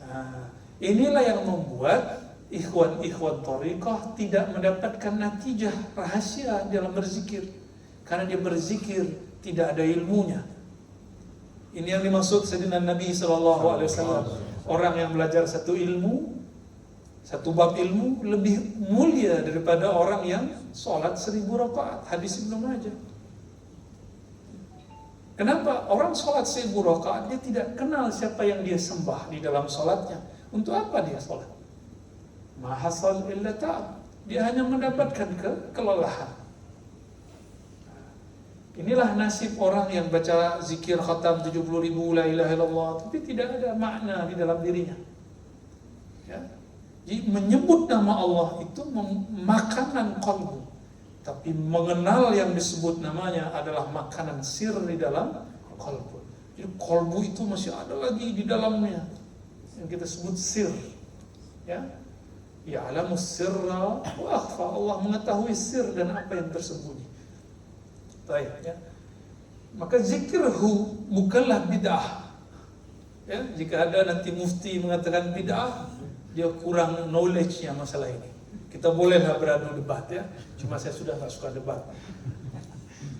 Speaker 5: Nah, inilah yang membuat ikhwan-ikhwan thariqah tidak mendapatkan natijah rahasia dalam berzikir karena dia berzikir tidak ada ilmunya. Ini yang dimaksud Sayyidina Nabi SAW. Orang yang belajar satu ilmu, satu bab ilmu lebih mulia daripada orang yang sholat 1000 rakaat. Hadis Ibnu Majah. Kenapa? Orang sholat 1000 rakaat dia tidak kenal siapa yang dia sembah di dalam sholatnya. Untuk apa dia sholat? Ma hasal illa ta'ab. Dia hanya mendapatkan kelelahan. Inilah nasib orang yang baca zikir khatam 70.000 la ilaha illallah tapi tidak ada makna di dalam dirinya. Ya. Jadi menyebut nama Allah itu makanan qalbu. Tapi mengenal yang disebut namanya adalah makanan sir di dalam qalbu. Jadi qalbu itu masih ada lagi di dalamnya yang kita sebut sir. Ya. Ya'lamus sirra wa akhfa. Allah mengetahui sir dan apa yang tersembunyi. Baik, ya. Maka zikirhu bukanlah bid'ah. Ya, jika ada nanti mufti mengatakan bid'ah, dia kurang knowledge-nya masalah ini. Kita bolehlah beradu debat ya. Cuma saya sudah tak suka debat.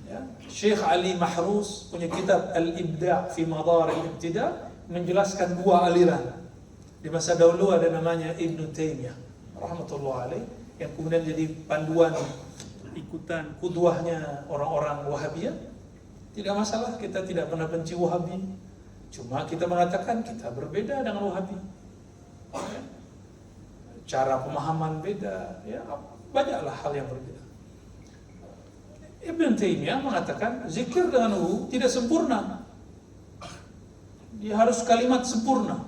Speaker 5: Ya. Syekh Ali Mahrus punya kitab Al-Ibda' fi Madar al-Ibtida' menjelaskan dua aliran. Di masa dahulu ada namanya Ibnu Taimiyah rahmatullah alaih yang kemudian jadi panduan ikutan kuduahnya orang-orang Wahabiyah. Tidak masalah, kita tidak pernah benci Wahabi. Cuma kita mengatakan kita berbeda dengan Wahabi. Ya. Cara pemahaman beda, ya banyaklah hal yang berbeda. Ibn Taimiyah mengatakan zikir dengan tidak sempurna. Dia harus kalimat sempurna.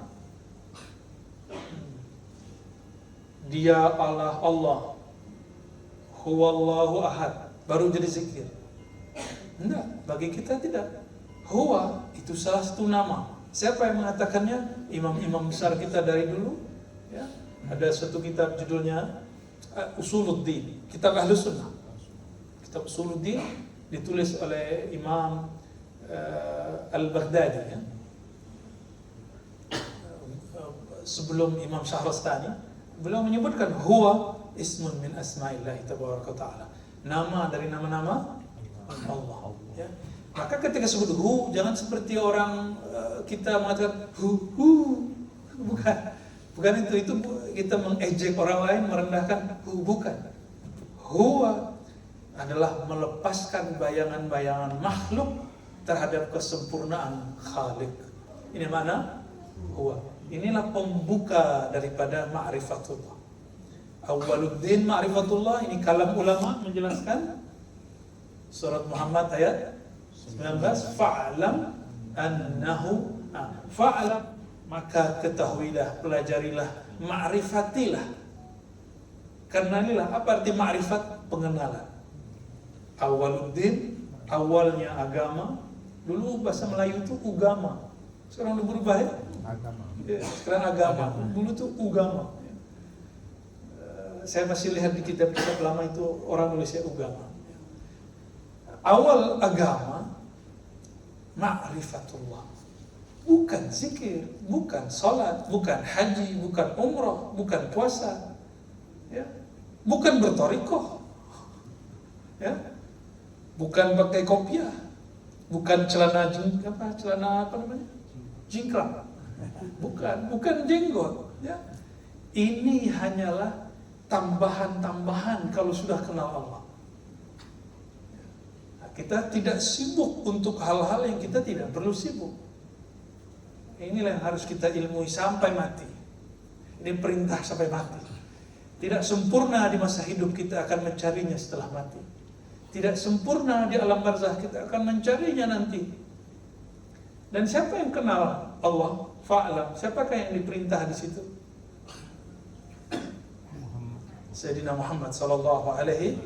Speaker 5: Dia Allah, Huwallahu ahad, baru jadi zikir. Enggak, bagi kita tidak. Huwa itu salah satu nama. Siapa yang mengatakannya? Imam-imam besar kita dari dulu. Ya, ada satu kitab judulnya Usuluddin, kitab Ahlus Sunnah. Kitab Usuluddin ditulis oleh Imam Al-Baghdadi. Ya. Sebelum Imam Syahrastani. Beliau menyebutkan huwa ismun min asma'illahi tabaraka ta'ala. Nama dari nama-nama Allah. Ya. Maka ketika sebut hu, jangan seperti orang kita mengatakan hu. Bukan itu kita mengejek orang lain, merendahkan hu, bukan. Huwa adalah melepaskan bayangan-bayangan makhluk terhadap kesempurnaan Khalik. Ini mana? Huwa. Inilah pembuka daripada ma'rifatullah. Awwaluddin ma'rifatullah, ini kalam ulama menjelaskan surat Muhammad ayat 19, fa'lam annahu fa'lam, maka ketahuilah, pelajarilah, ma'rifatilah. Kenalilah. Apa arti ma'rifat? Pengenalan. Awwaluddin, awalnya agama. Dulu bahasa Melayu itu ugama. Sekarang udah berubah ya? Agama. Sekarang agama. Dulu tuh ugama. Saya masih lihat di kitab-kitab lama itu orang nulisnya ugama. Awal agama ma'rifatullah. Bukan zikir, bukan salat, bukan haji, bukan umrah, bukan puasa. Ya. Bukan berthariqah. Ya. Bukan pakai kopiah. Bukan celana jingkrang. Bukan jenggot, ya. Ini hanyalah tambahan-tambahan kalau sudah kenal Allah. Nah, kita tidak sibuk untuk hal-hal yang kita tidak perlu sibuk. Inilah yang harus kita ilmui sampai mati. Ini perintah sampai mati. Tidak sempurna di masa hidup, kita akan mencarinya setelah mati. Tidak sempurna di alam barzah, kita akan mencarinya nanti. Dan siapa yang kenal Allah? Fa'lam. Siapakah yang diperintah di situ? Sayyidina Muhammad sallallahu alaihi.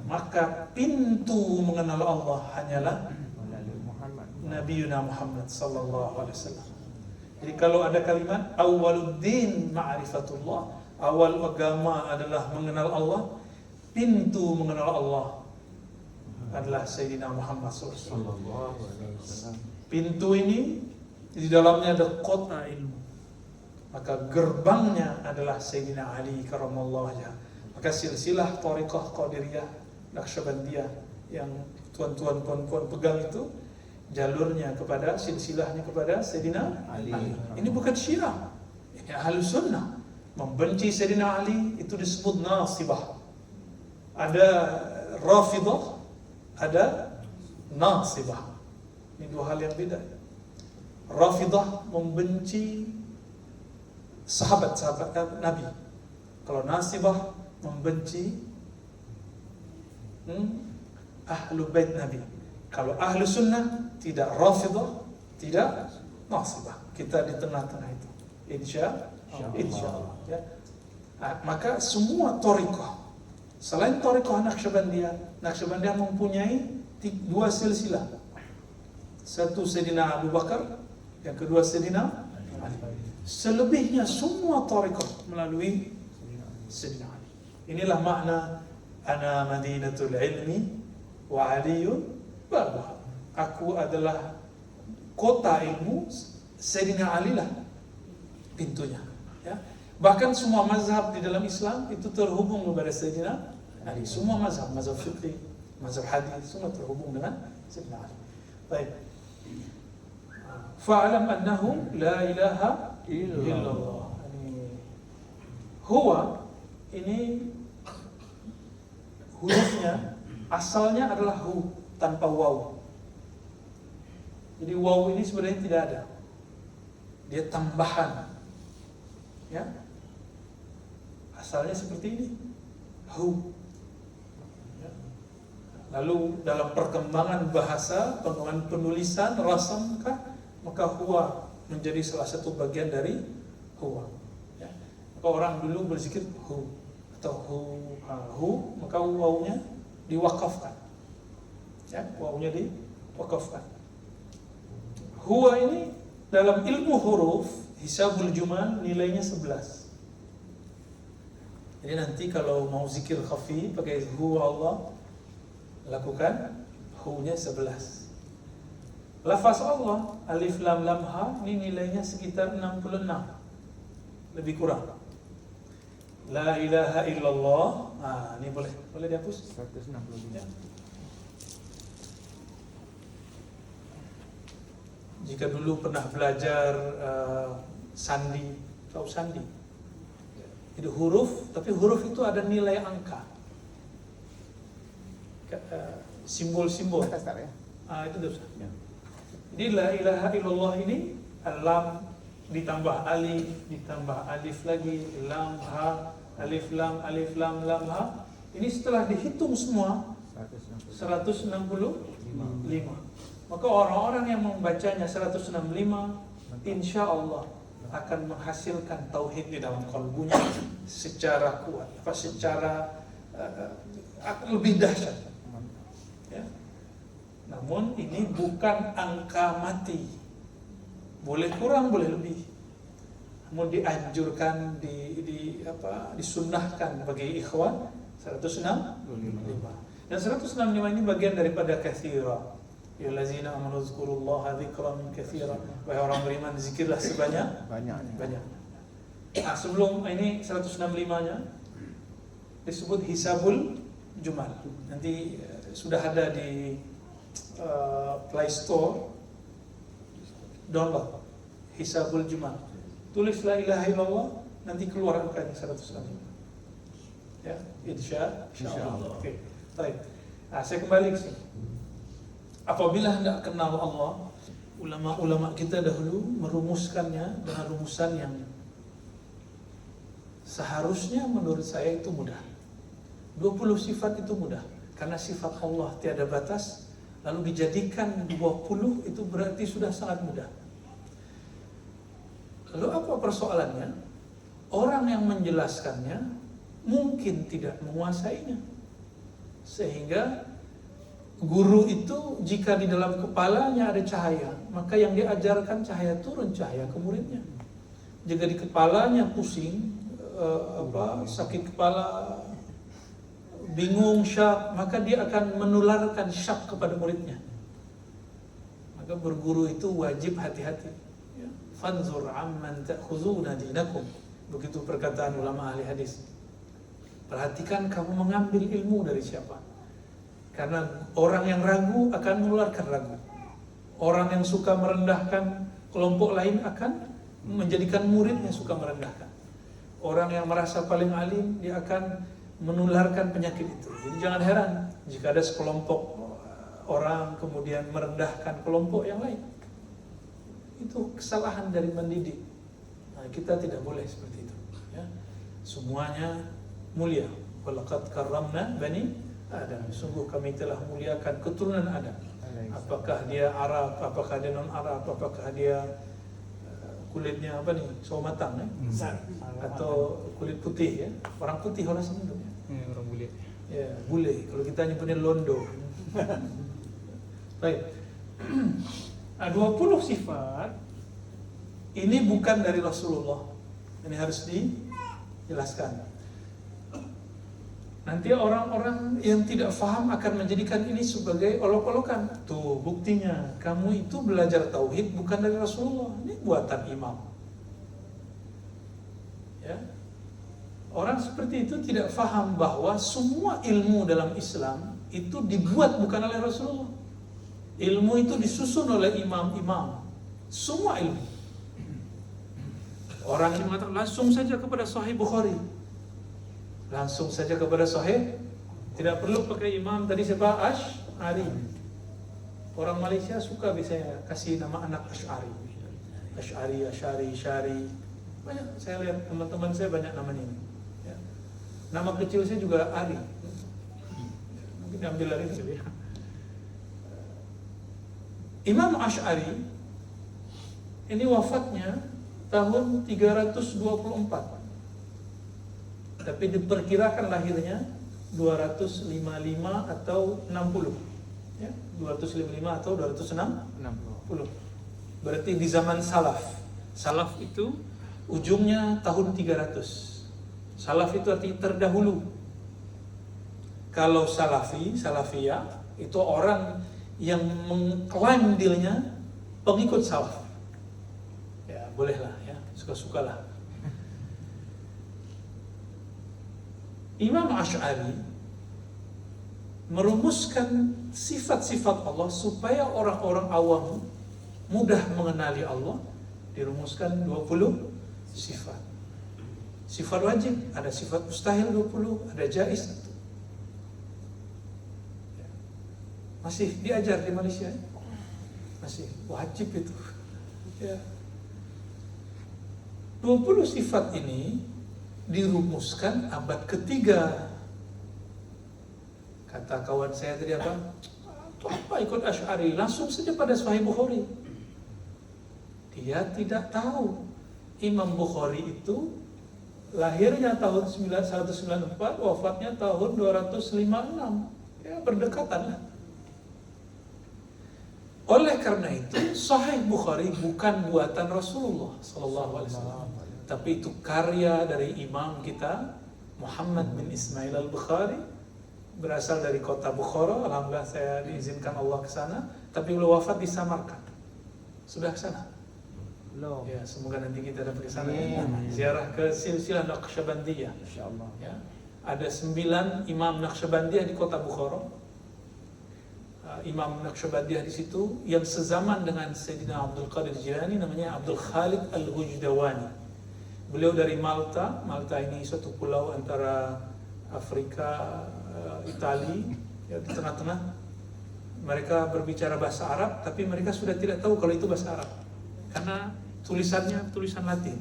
Speaker 5: Maka pintu mengenal Allah hanyalah Nabiuna Muhammad sallallahu alaihi wasallam. Jadi kalau ada kalimat awwaluddin ma'rifatullah, awal agama adalah mengenal Allah, pintu mengenal Allah adalah Sayyidina Muhammad sallallahu alaihi wasallam. Pintu ini di dalamnya ada kota ilmu. maka gerbangnya adalah Sayyidina Ali karamallahu wajhah. Maka silsilah thariqah Qadiriyah Naqsyabandiyah yang tuan-tuan puan-puan pegang itu jalurnya kepada silsilahnya kepada Sayyidina Ali. Ini bukan Syiah, ini Ahlus Sunnah. Membenci Sayyidina Ali itu disebut nasibah. Ada Rafidah, ada nasibah. Ini dua hal yang beda. Rafidah membenci sahabat-sahabat Nabi. Kalau nasibah membenci ahlu bait Nabi. Kalau ahlu sunnah tidak Rafidah, tidak nasibah. Kita di tengah-tengah itu. Insyaallah. Ya. Maka semua thariqah selain thariqah Naqsyabandiyah mempunyai dua silsilah. Satu Sayyidina Abu Bakar, yang kedua Sayyidina Ali. Selebihnya semua thariqah melalui Sayyidina Ali. Inilah makna ana madinatul ilmi wa aliyun babuha. Aku adalah kota ilmu, Sayyidina Ali lah pintunya. Ya. Bahkan semua mazhab di dalam Islam itu terhubung kepada Sayyidina Ali. Semua mazhab fiqh, mazhab hadis, semua terhubung dengan Sayyidina Ali. Baik. Fa'alam annahu la ilaha illallah. Huwa ini hurufnya asalnya adalah hu tanpa waw. Jadi waw ini sebenarnya tidak ada. Dia tambahan. Ya. Asalnya seperti ini. Hu. Ya. Lalu dalam perkembangan bahasa, perkembangan penulisan, rasamkah, maka huwa menjadi salah satu bagian dari huwa. Ya. Maka orang dulu berzikir hu atau hu, maka wawnya diwakafkan. Ya, wawnya diwakafkan. Huwa ini dalam ilmu huruf hisabul jumal nilainya 11. Jadi nanti kalau mau zikir khafi pakai hu Allah, lakukan hu-nya 11. Lafaz Allah alif lam lam ha ini nilainya sekitar 66. Lebih kurang. La ilaha illallah. Ini boleh dihapus?
Speaker 2: 165.
Speaker 5: Ya. Jika dulu pernah belajar sandi, tahu sandi? Itu huruf, tapi huruf itu ada nilai angka. Simbol-simbol.
Speaker 2: Atas tak ya?
Speaker 5: Itu dosa. Jadi la ilaha illallah ini lam ditambah alif, ditambah alif lagi, lam ha, alif lam lam ha. Ini setelah dihitung semua 165. Maka orang-orang yang membacanya 165 insya Allah akan menghasilkan tauhid di dalam kalbunya secara kuat, secara lebih dahsyat. Ya. Namun ini bukan angka mati, boleh kurang boleh lebih. Namun dianjurkan, disunnahkan bagi ikhwan 165. Dan 165 ini bagian daripada katsira. Ya allazina amanu dzkurullaha dzikran katsira. Wahai orang beriman, zikirlah sebanyak banyak. Nah, sebelum ini 165-nya disebut hisabul jumal. Nanti sudah ada di Play Store, download hisabul jumal. Tulis la ilaha illallah, nanti keluar angkanya 165. Ya, insyaallah. Oke. Baik. Nah, saya kembali ke sini. Apabila hendak kenal Allah, ulama-ulama kita dahulu merumuskannya dengan rumusan yang seharusnya menurut saya itu mudah. 20 sifat itu mudah, karena sifat Allah tiada batas, lalu dijadikan 20 itu berarti sudah sangat mudah. Lalu apa persoalannya? Orang yang menjelaskannya mungkin tidak menguasainya. Sehingga guru itu jika di dalam kepalanya ada cahaya, maka yang diajarkan cahaya turun cahaya ke muridnya. Jika di kepalanya pusing, sakit kepala, bingung, syak, maka dia akan menularkan syak kepada muridnya. Maka berguru itu wajib hati-hati. Ya. Fanzur amman ta'khuzuna dinakum. Begitu perkataan ulama ahli hadis. Perhatikan kamu mengambil ilmu dari siapa. Karena orang yang ragu akan menularkan ragu. Orang yang suka merendahkan kelompok lain akan menjadikan murid yang suka merendahkan. Orang yang merasa paling alim, dia akan menularkan penyakit itu. Jadi jangan heran jika ada sekelompok orang kemudian merendahkan kelompok yang lain. Itu kesalahan dari mendidik. Nah, kita tidak boleh seperti itu. Ya. Semuanya mulia. Walaqad karramna bani Adam. Sungguh kami telah muliakan keturunan Adam. Apakah dia Arab, apakah dia non Arab, apakah dia kulitnya apa nih, sawo matang ya? Atau kulit putih ya? Orang putih orang sini tuh.
Speaker 2: Orang bule.
Speaker 5: Ya, bule. Kalau kita nyebutnya londo. Baik. Nah, 20 sifat ini bukan dari Rasulullah. Ini harus dijelaskan. Nanti orang-orang yang tidak paham akan menjadikan ini sebagai olok-olokan. Tuh buktinya, kamu itu belajar tauhid bukan dari Rasulullah. Ini buatan imam. Ya. Orang seperti itu tidak paham bahwa semua ilmu dalam Islam itu dibuat bukan oleh Rasulullah. Ilmu itu disusun oleh imam-imam. Semua ilmu. Orang yang mengatakan langsung saja kepada Sahih Bukhari. Langsung saja kepada Sahih. Tidak perlu pakai imam tadi siapa? Asy'ari. Orang Malaysia suka biasanya kasih nama anak Asy'ari. Asy'ari, Asy'ari, Syari. Banyak saya lihat teman-teman saya banyak namanya ini. Ya. Nama kecil saya juga Ari. Mungkin ambil dari itu ya. Imam Asy'ari ini wafatnya tahun 324. Tapi diperkirakan lahirnya 255 atau 60. Ya, 255 atau 260. Berarti di zaman salaf. Salaf itu ujungnya tahun 300. Salaf itu artinya terdahulu. Kalau salafi, salafiyah itu orang yang mengklaim dirinya pengikut salaf. Ya, bolehlah ya, suka-sukalah. Imam Asy'ari merumuskan sifat-sifat Allah supaya orang-orang awam mudah mengenali Allah. Dirumuskan 20 sifat. Sifat wajib, ada sifat mustahil 20, ada jaiz. Masih diajar di Malaysia. Masih wajib itu. Ya. 20 sifat ini dirumuskan abad ketiga. Kata kawan saya tadi apa? Itu apa ikut Asy'ari? Langsung saja pada Sahih Bukhari. Dia tidak tahu Imam Bukhari itu lahirnya tahun 194, wafatnya tahun 256. Ya, berdekatan lah. Oleh karena itu, Sahih Bukhari bukan buatan Rasulullah sallallahu alaihi wasallam. Tapi itu karya dari imam kita Muhammad bin Ismail al-Bukhari, berasal dari kota Bukhara. Alhamdulillah saya diizinkan Allah ke sana, tapi beliau wafat di Samarkand. Sudah ke sana?
Speaker 2: Belum.
Speaker 5: Ya, semoga nanti kita dapat ke sana. Ziarah ke silsilah Naqsyabandiyah.
Speaker 2: Insyaallah.
Speaker 5: Ya. Ada 9 imam Naqsyabandiyah di kota Bukhara. Imam Naqsyabandiyah di situ yang sezaman dengan Sayyidina Abdul Qadir Jilani namanya Abdul Khaliq Al-Hujdawani. Beliau dari Malta. Malta ini suatu pulau antara Afrika, Itali, ya, di tengah-tengah. Mereka berbicara bahasa Arab, tapi mereka sudah tidak tahu kalau itu bahasa Arab, karena tulisannya tulisan Latin.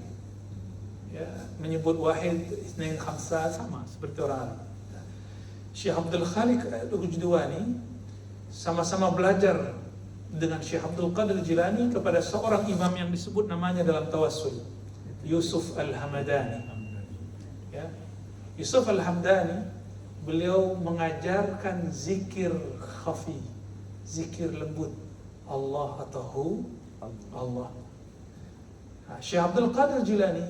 Speaker 5: Ya, menyebut wahid, isnain, khamsa sama seperti orang Arab. Syekh Abdul Khaliq Al-Hujdawani sama-sama belajar dengan Syekh Abdul Qadir Jilani kepada seorang imam yang disebut namanya dalam tawassul, Yusuf Al-Hamdani. Ya. Yusuf Al-Hamdani, beliau mengajarkan zikir khafi, zikir lembut, Allah atau Allah. Nah, Syekh Abdul Qadir Jilani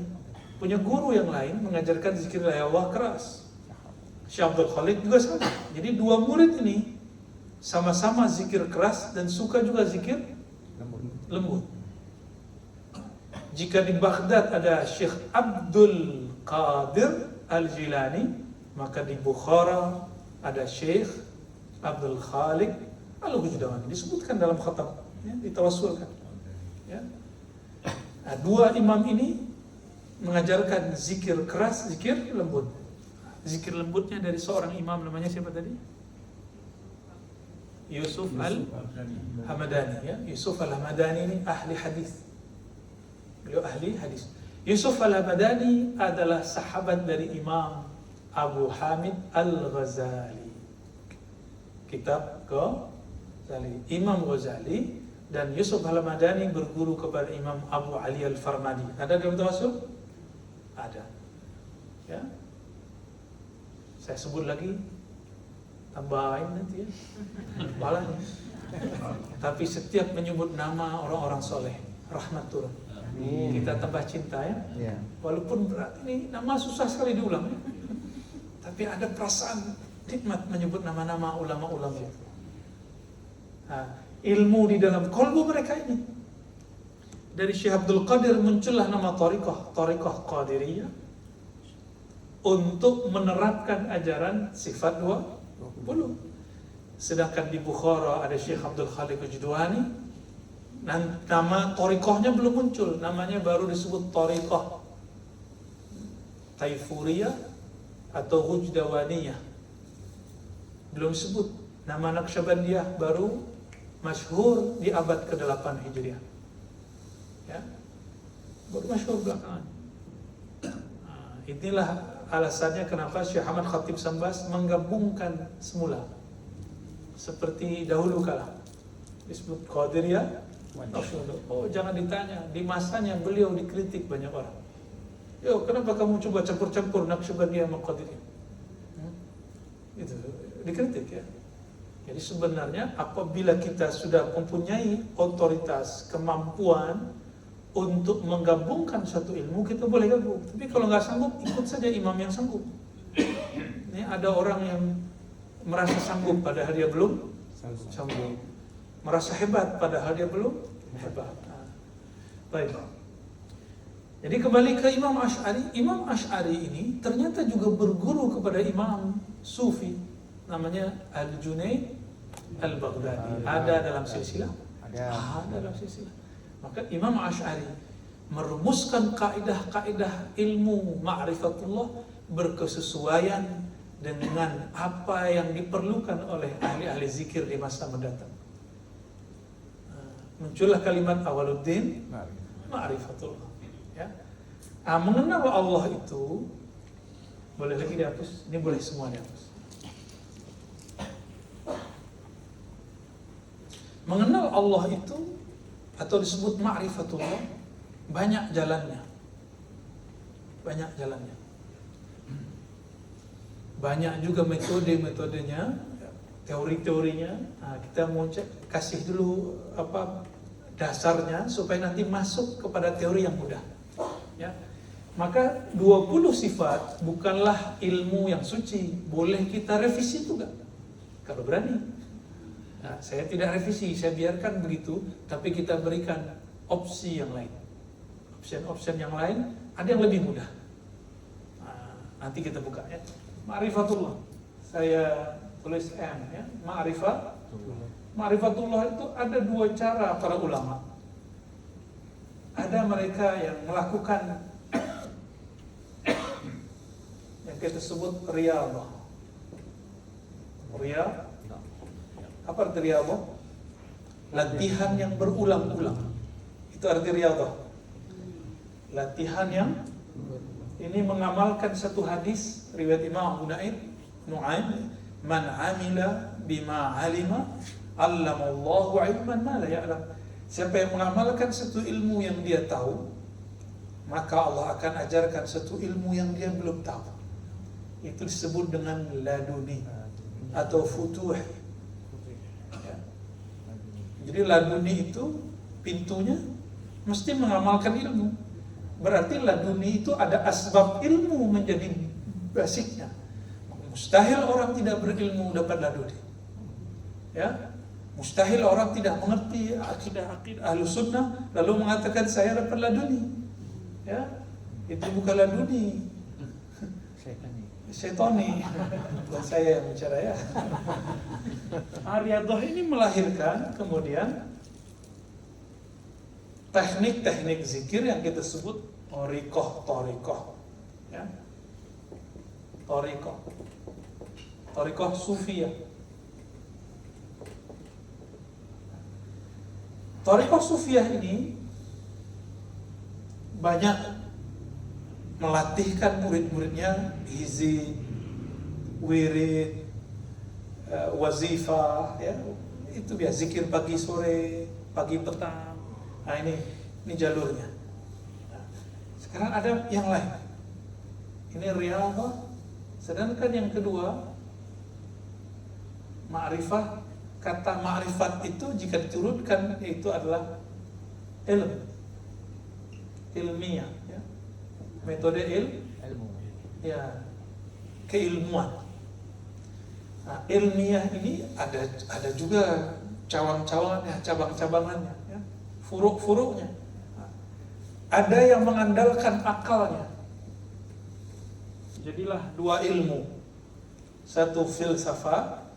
Speaker 5: punya guru yang lain mengajarkan zikir Allah keras. Syekh Abdul Khaliq juga sama. Jadi dua murid ini sama-sama zikir keras dan suka juga zikir lembut. Jika di Baghdad ada Syekh Abdul Qadir Al-Jilani, maka di Bukhara ada Syekh Abdul Khaliq Al-Wujdawani. Disebutkan dalam khatam, ya, ditawassulkan. Ya. Nah, dua imam ini mengajarkan zikir keras, zikir lembut. Zikir lembutnya dari seorang imam, namanya siapa tadi? Yusuf Al-Hamadani, ya. Yusuf Al-Hamadani ini ahli hadis. Beliau ahli hadis. Yusuf Al-Hamadani adalah sahabat dari Imam Abu Hamid Al-Ghazali. Kitab Ghazali. Imam Ghazali dan Yusuf Al-Hamadani berguru kepada Imam Abu Ali Al-Farmadi. Ada dalam tawassul? Ada. Ya. Saya sebut lagi, tambahin nanti ya. Balanya. Tapi setiap menyebut nama orang-orang soleh, rahmat turun. Kita tambah cinta ya. Walaupun berat, ini nama susah sekali diulang ya. Tapi ada perasaan nikmat menyebut nama-nama ulama-ulama itu. Nah, ilmu di dalam kolbu mereka ini. Dari Syekh Abdul Qadir muncullah nama Thariqah Qadiriyah untuk menerapkan ajaran sifat 20. Sedangkan di Bukhara ada Syekh Abdul Khaliq Al-Judwani, dan nama Thariqahnya belum muncul, namanya baru disebut Thariqah Taifuriyah atau Wujdawaniyah. Belum disebut. Nama Naqsyabandiyah baru masyhur di abad ke-8 Hijriah. Ya. Baru masyhur belakangan. Nah, inilah alasannya kenapa Syekh Ahmad Khatib Sambas menggabungkan semula. Seperti dahulu kala disebut Qadiriyah. Oh, jangan ditanya, di masanya beliau dikritik banyak orang. Yo, kenapa kamu coba campur-campur Naqsyabandiyah sama Qadiriyah? Itu dikritik ya. Jadi sebenarnya apabila kita sudah mempunyai otoritas, kemampuan untuk menggabungkan satu ilmu, kita boleh gabung. Tapi kalau nggak sanggup, ikut saja imam yang sanggup. Ini ada orang yang merasa sanggup padahal dia belum sanggup, merasa hebat padahal dia belum hebat. Nah, baik. Jadi kembali ke Imam Asy'ari. Imam Asy'ari ini ternyata juga berguru kepada Imam Sufi, namanya Al-Junaid Al-Baghdadi. Ada dalam silsilah? Ada dalam silsilah. Maka Imam Asy'ari merumuskan kaidah-kaidah ilmu ma'rifatullah berkesesuaian dengan apa yang diperlukan oleh ahli-ahli zikir di masa mendatang. Muncullah kalimat awaluddin ma'rifatullah. Ya. Nah, mengenal Allah itu boleh lagi dihapus? Ini boleh semua dihapus. Mengenal Allah itu atau disebut ma'rifatullah banyak jalannya. Banyak jalannya. Banyak juga metode-metodenya, teori-teorinya. Nah, kita mau kasih dulu apa dasarnya supaya nanti masuk kepada teori yang mudah. Ya. Maka 20 sifat bukanlah ilmu yang suci, boleh kita revisi juga kalau berani. Nah, saya tidak revisi, saya biarkan begitu, tapi kita berikan opsi yang lain. Opsi yang lain ada yang lebih mudah. Nah, nanti kita buka ya. Ma'rifatullah. Saya tulis M ya. Ma'rifatullah itu ada dua cara para ulama. Ada mereka yang melakukan yang kita sebut riyadhah. Apa arti riyadhah? Latihan yang berulang-ulang. Itu arti riyadhah. Latihan yang ini mengamalkan satu hadis riwayat Imam Abu Nu'aim, man amila bima alima allamallahu ilman ma la ya'lam. Siapa yang mengamalkan satu ilmu yang dia tahu, maka Allah akan ajarkan satu ilmu yang dia belum tahu. Itu disebut dengan laduni atau futuh. Ya. Jadi laduni itu pintunya mesti mengamalkan ilmu. Berarti laduni itu ada asbab ilmu menjadi basicnya. Mustahil orang tidak berilmu dapat laduni. Ya. Mustahil orang tidak mengerti akidah Ahlus Sunnah lalu mengatakan saya dapat laduni. ya itu bukan laduni, Syaitoni, bukan saya yang bicara ya. Riyadhah ini melahirkan kemudian teknik-teknik zikir yang kita sebut torikoh, ya. Torikoh sufiyah. Torikoh sufiyah ini banyak melatihkan murid-muridnya hizib, wirid, wazifah, ya itu biasa zikir pagi sore, pagi petang. Nah ini jalurnya. Nah, sekarang ada yang lain. Ini riyadhah. Sedangkan yang kedua ma'rifah. Kata ma'rifat itu jika diturunkan itu adalah ilmiah, ya. Metode ilmu, ya, keilmuan. Nah, ilmiah ini ada juga cabang-cabangannya, ya, furuk-furuknya. Nah, ada yang mengandalkan akalnya. Jadilah dua ilmu, satu filsafat.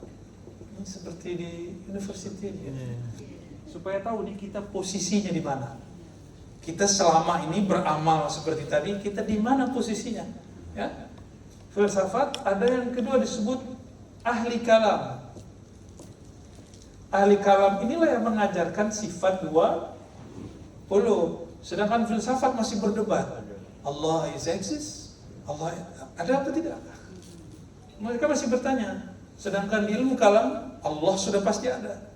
Speaker 5: Ini seperti di university ini. Supaya tahu nih kita posisinya di mana. Kita selama ini beramal seperti tadi, kita di mana posisinya? Ya. Filsafat, ada yang kedua disebut ahli kalam. Ahli kalam inilah yang mengajarkan sifat dua puluh. Sedangkan filsafat masih berdebat. Allah is exist? Allah ada apa tidak? Mereka masih bertanya. Sedangkan di ilmu kalam, Allah sudah pasti ada.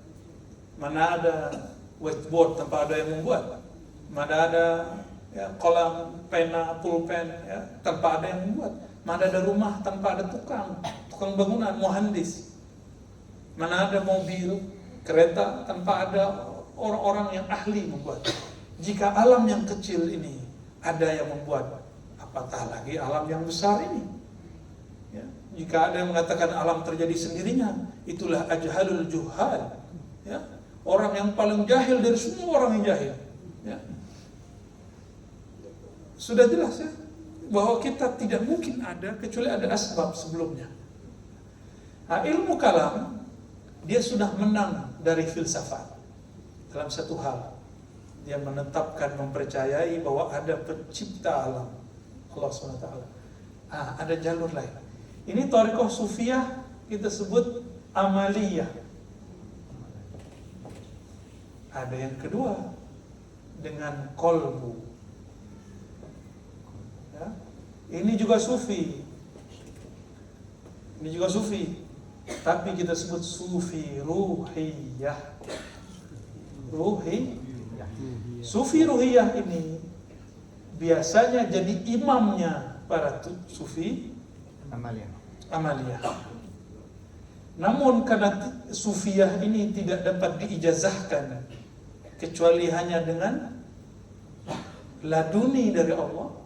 Speaker 5: Mana ada whiteboard tanpa ada yang membuat? Mana ada ya, kolam, pena, pulpen ya, tanpa ada yang membuat? Mana ada rumah tanpa ada tukang bangunan, muhandis? Mana ada mobil, kereta tanpa ada orang-orang yang ahli membuat? Jika alam yang kecil ini ada yang membuat, apatah lagi alam yang besar ini? Ya. Jika ada yang mengatakan alam terjadi sendirinya, itulah ajhalul juhal, ya, orang yang paling jahil dari semua orang yang jahil. Ya. Sudah jelas ya bahwa kita tidak mungkin ada kecuali ada asbab sebelumnya. Nah, ilmu kalam dia sudah menang dari filsafat dalam satu hal. Dia menetapkan, mempercayai bahwa ada pencipta alam, Allah SWT. Ah, ada jalur lain. Ini thariqah sufiyah kita sebut amaliyah. Ada yang kedua dengan kolbu. Ya. Ini juga sufi. Ini juga sufi. Tapi kita sebut sufi ruhiyah. Sufi ruhiyah ini biasanya jadi imamnya para sufi amaliyah. Namun karena sufiyah ini tidak dapat diijazahkan kecuali hanya dengan laduni dari Allah,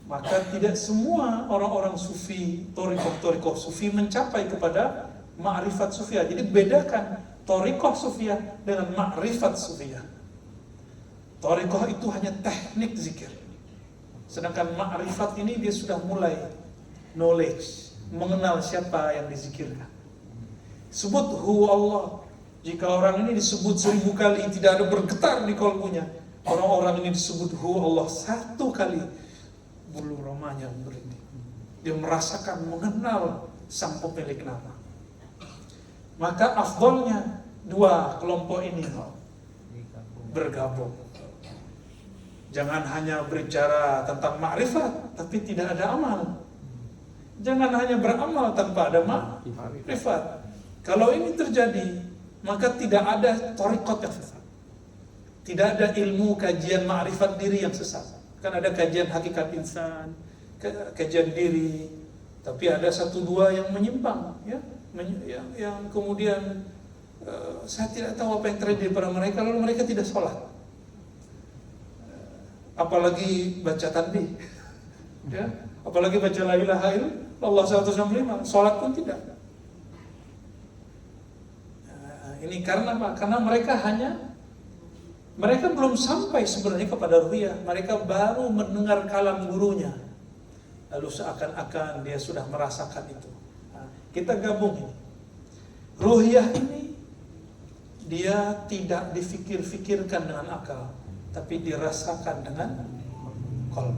Speaker 5: maka tidak semua orang-orang sufi, thariqah sufi mencapai kepada ma'rifat sufiyah. Jadi bedakan thariqah sufiyah dengan ma'rifat sufiyah. Thariqah itu hanya teknik zikir. Sedangkan ma'rifat ini dia sudah mulai knowledge, mengenal siapa yang dizikirkan. Sebut hu Allah. Jika orang ini disebut 1000 kali tidak ada bergetar di kalbunya, orang-orang ini disebut hu Allah 1 kali, bulu romanya berhenti. Dia merasakan, mengenal sang pemilik nama. Maka afdolnya dua kelompok ini bergabung. Jangan hanya berbicara tentang ma'rifat tapi tidak ada amal. Jangan hanya beramal tanpa ada ma'rifat. Kalau ini terjadi, maka tidak ada thariqat yang sesat. Tidak ada ilmu kajian ma'rifat diri yang sesat. Kan ada kajian hakikat insan, kajian diri, tapi ada 1-2 yang menyimpang, ya, yang kemudian saya tidak tahu apa yang terjadi pada mereka, lalu mereka tidak sholat. Apalagi baca tasbih, ya, apalagi baca la ilaha illallah 165, sholat pun tidak. Ini karena apa? Karena mereka hanya Mereka belum sampai sebenarnya kepada ruhiyah, mereka baru mendengar kalam gurunya. Lalu seakan-akan dia sudah merasakan itu. Nah, kita gabung ini. Ruhiyah ini dia tidak difikir-fikirkan dengan akal, tapi dirasakan dengan qalb.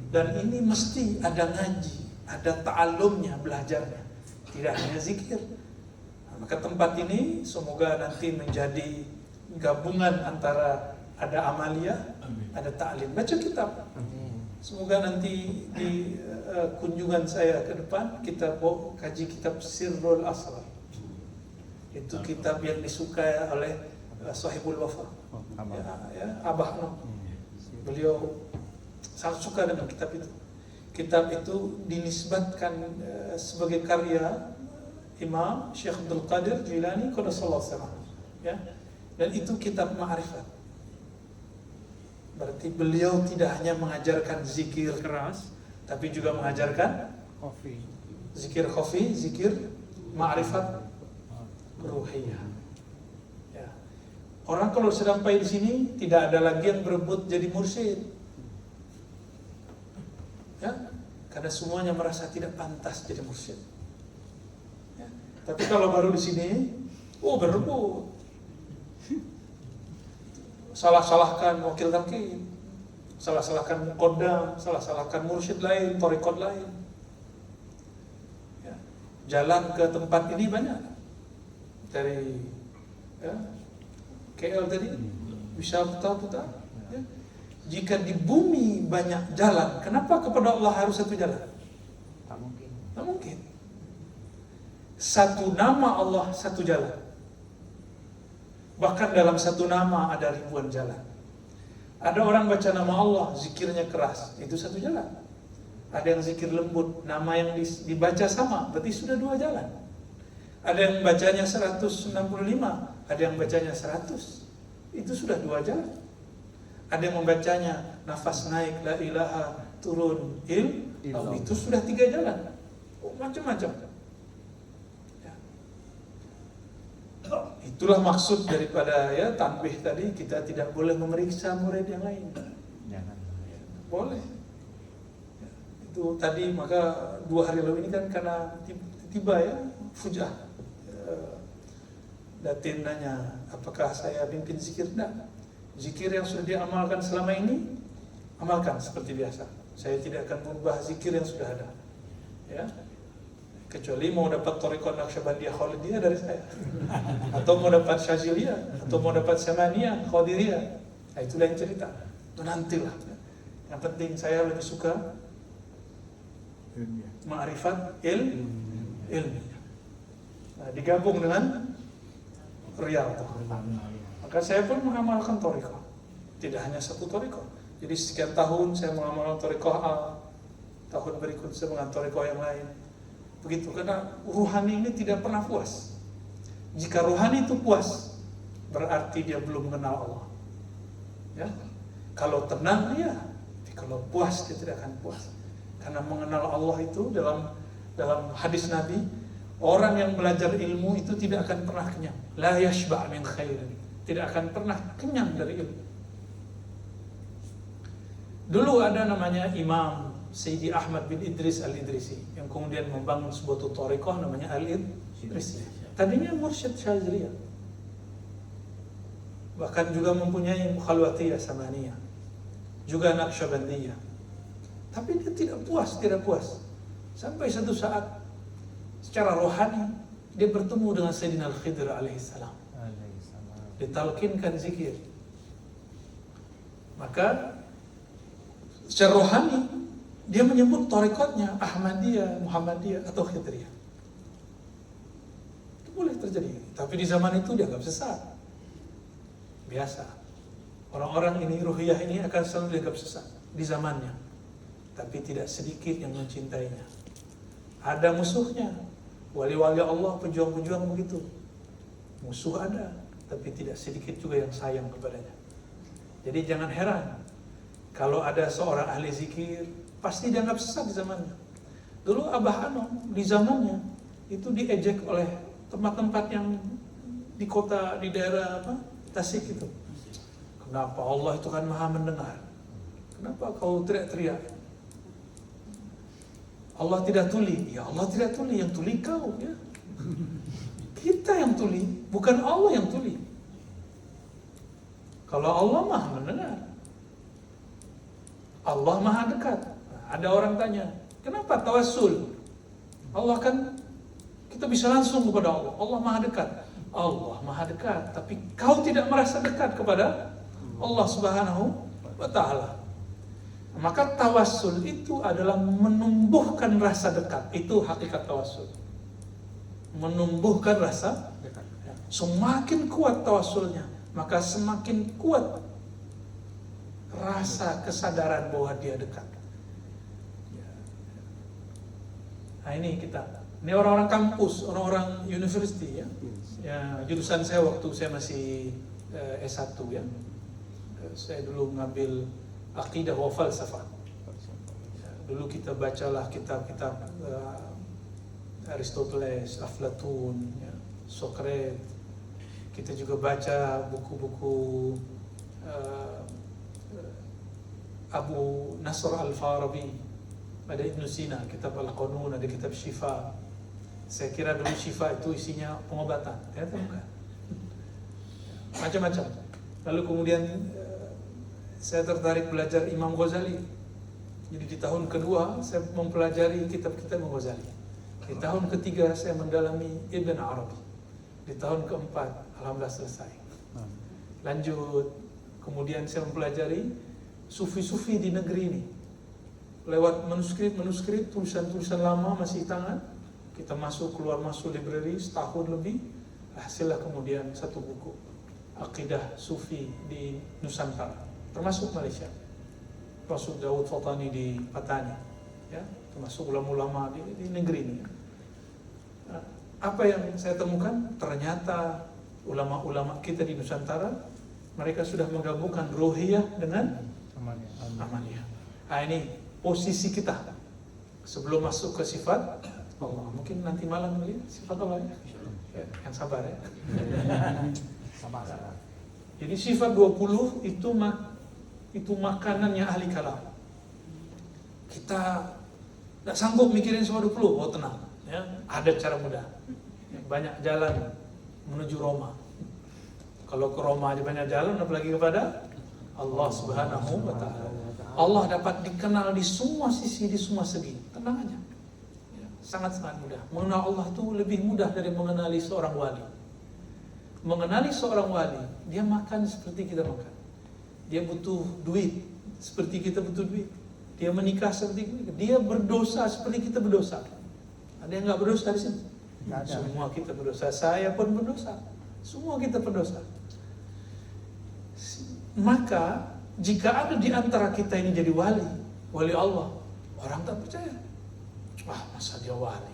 Speaker 5: Dan ini mesti ada ngaji, ada ta'allumnya, belajarnya. Tidak hanya zikir. Nah, maka tempat ini semoga nanti menjadi gabungan antara ada amaliyah, ada ta'lim. Baca kitab. Semoga nanti di kunjungan saya ke depan kita kaji kitab Sirrul Asrar. Itu kitab yang disukai oleh Sahibul Wafa, Abah Noh. Beliau sangat suka dengan kitab itu. Kitab itu dinisbatkan sebagai karya Imam Syekh Abdul Qadir Jilani Qaddasallahu sirrah. Ya. Dan itu kitab ma'rifat. Berarti beliau tidak hanya mengajarkan zikir keras, tapi juga mengajarkan zikir khafi, zikir ma'rifat ruhiyah. Ya. Orang kalau sampai di sini tidak ada lagi yang berebut jadi mursyid. Ya, karena semuanya merasa tidak pantas jadi mursyid. Ya. Tapi kalau baru di sini, berebut. Salah-salahkan wakil talqin, salah-salahkan kodam, salah-salahkan mursyid lain, thariqat lain. Ya. Jalan ke tempat ini banyak. Dari KL tadi bisa putar-putar. Ya. Jika di bumi banyak jalan, kenapa kepada Allah harus satu jalan? Tak mungkin. Tak mungkin. Satu nama Allah, satu jalan. Bahkan dalam satu nama ada ribuan jalan. Ada orang baca nama Allah, zikirnya keras, itu satu jalan. Ada yang zikir lembut, nama yang dibaca sama, berarti sudah dua jalan. Ada yang bacanya 165, ada yang bacanya 100, itu sudah dua jalan. Ada yang membacanya nafas naik, la ilaha, turun, itu sudah 3 jalan. Macam-macam. Itulah maksud daripada tanbih tadi, kita tidak boleh memeriksa murid yang lain. Jangan. Boleh. Itu tadi, maka 2 hari lalu ini kan karena tiba-tiba fujah. Datin nanya, apakah saya pimpin zikir? Tidak. Zikir yang sudah diamalkan selama ini, amalkan seperti biasa. Saya tidak akan merubah zikir yang sudah ada. Ya. Kecuali mau dapat thariqat Naqsyabandiyah Khalidiyah dari saya, atau mau dapat Syaziliyah, atau mau dapat Samaniyah Qadiriyah. Nah, itu lain cerita. Itu nantilah. Yang penting saya lebih suka ma'rifat ilmu. Nah, digabung dengan riyadhah. Maka saya pun mengamalkan thariqah. Tidak hanya satu thariqah. Jadi sekian tahun saya mengamalkan thariqah A, tahun berikut saya mengamalkan thariqah yang lain. Begitu, karena ruhani ini tidak pernah puas. Jika ruhani itu puas, berarti dia belum mengenal Allah. Ya, kalau tenang dia, kalau puas dia tidak akan puas. Karena mengenal Allah itu dalam hadis Nabi, orang yang belajar ilmu itu tidak akan pernah kenyang. La yashba' min khairin, tidak akan pernah kenyang dari ilmu. Dulu ada namanya Imam Sayyidi Ahmad bin Idris Al-Idrisi yang kemudian membangun sebuah thariqah namanya Al-Idrisi. Tadinya mursyid Syaziliyah, bahkan juga mempunyai Mukhalwatiyah Samaniyah, juga Naqsyabandiyah. Tapi dia tidak puas. Sampai satu saat secara rohani dia bertemu dengan Sayyidina Al-Khidr alaihissalam. Ditalkinkan zikir. Maka secara rohani dia menyebut thariqatnya Ahmadiyah, Muhammadiyah atau Khidriyah. Itu boleh terjadi. Tapi di zaman itu dianggap sesat. Biasa. Orang-orang ini, ruhiyah ini akan selalu dianggap sesat di zamannya. Tapi tidak sedikit yang mencintainya. Ada musuhnya. Wali-wali Allah, pejuang-pejuang begitu. Musuh ada, tapi tidak sedikit juga yang sayang kepadanya. Jadi jangan heran kalau ada seorang ahli zikir, pasti dianggap sesat di zamannya. Dulu Abah Ano di zamannya itu diejek oleh tempat-tempat yang di kota, di daerah Tasik itu. Kenapa? Allah itu kan maha mendengar. Kenapa kau teriak-teriak? Allah tidak tuli. Ya Allah tidak tuli, yang tuli kau ya. Kita yang tuli, bukan Allah yang tuli. Kalau Allah maha mendengar, Allah maha dekat. Ada orang tanya, kenapa tawassul? Allah kan, kita bisa langsung kepada Allah. Allah maha dekat. Allah maha dekat, tapi kau tidak merasa dekat kepada Allah Subhanahu wa ta'ala. Maka tawassul itu adalah menumbuhkan rasa dekat. Itu hakikat tawassul. Menumbuhkan rasa dekat. Semakin kuat tawassulnya, maka semakin kuat rasa kesadaran bahwa dia dekat. Nah ini kita, ini orang-orang kampus, orang-orang university ya. Ya, jurusan saya waktu saya masih S1 ya. Saya dulu ngambil Aqidah wa Falsafah. Ya, dulu kita bacalah kitab-kitab Aristoteles, Aflatun, ya, Socrates. Kita juga baca buku-buku Abu Nasr Al-Farabi, ada Ibn Sina, kitab Al-Qanun, ada kitab Syifa. Saya kira dulu Syifa itu isinya pengobatan, ternyata bukan. Macam-macam. Lalu kemudian saya tertarik belajar Imam Ghazali. Jadi di tahun kedua saya mempelajari kitab-kitab Imam Ghazali. Di tahun ketiga saya mendalami Ibn Arabi. Di tahun keempat alhamdulillah selesai. Lanjut, kemudian saya mempelajari sufi-sufi di negeri ini. Lewat manuskrip, tulisan-tulisan lama masih di tangan. Kita masuk keluar masuk library setahun lebih. Hasillah kemudian satu buku Aqidah Sufi di Nusantara, termasuk Malaysia, termasuk Daud Fatani di Patani, ya, termasuk ulama-ulama di negeri ini. Nah, apa yang saya temukan? Ternyata ulama-ulama kita di Nusantara, mereka sudah menggabungkan ruhiyah dengan amaliyah. Nah, ini posisi kita sebelum masuk ke sifat Allah. Mungkin nanti malam lihat sifat Allah ya. Yang sabar ya. Jadi sifat 20 itu makanannya ahli kalam. Kita tidak sanggup mikirin semua 20. Oh tenang, ya, ada cara mudah. Banyak jalan menuju Roma. Kalau ke Roma aja banyak jalan, apalagi kepada Allah Subhanahu wa ta'ala. Allah dapat dikenal di semua sisi, di semua segi. Tenang aja. Sangat-sangat mudah. Mengenal Allah itu lebih mudah dari mengenali seorang wali. Mengenali seorang wali, dia makan seperti kita makan. Dia butuh duit seperti kita butuh duit. Dia menikah seperti kita. Dia berdosa seperti kita berdosa. Ada yang nggak berdosa di sini? Semua kita berdosa. Saya pun berdosa. Semua kita berdosa. Maka jika ada di antara kita ini jadi wali Allah, orang tak percaya. Wah, masa dia wali?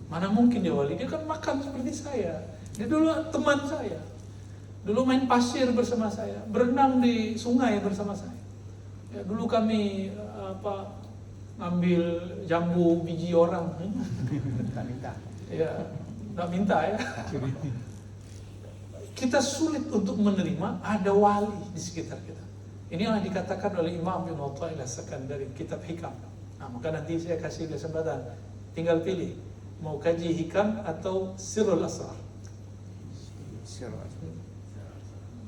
Speaker 5: Mana mungkin dia wali? Dia kan makan seperti saya. Dia dulu teman saya. Dulu main pasir bersama saya, berenang di sungai bersama saya. Ya, dulu kami ngambil jambu biji orang.
Speaker 2: Minta.
Speaker 5: Ya, nggak minta ya. Kita sulit untuk menerima ada wali di sekitar kita. Ini yang dikatakan oleh Imam Ibn Athaillah dari kitab Hikam. Nah, maka nanti saya kasih kesempatan, tinggal pilih mau kaji hikam atau sirrul asrar.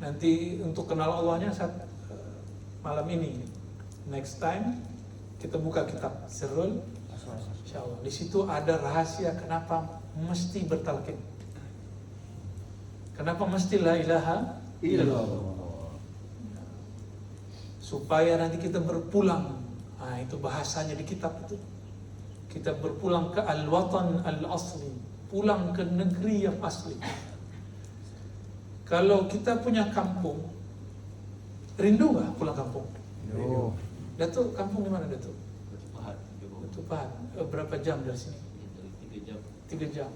Speaker 5: Nanti untuk kenal Allahnya malam ini, next time kita buka kitab sirrul insyaallah. Di situ ada rahasia kenapa mesti bertalqin, kenapa mesti la ilaha illallah, supaya nanti kita berpulang. Nah, itu bahasanya di kitab itu. Kita berpulang ke al-watan al-asli, pulang ke negeri yang asli. Kalau kita punya kampung, rindu nggak pulang kampung? Datuk, kampung di mana Datuk? Datuk Pahat. Berapa jam dari sini? 3 jam.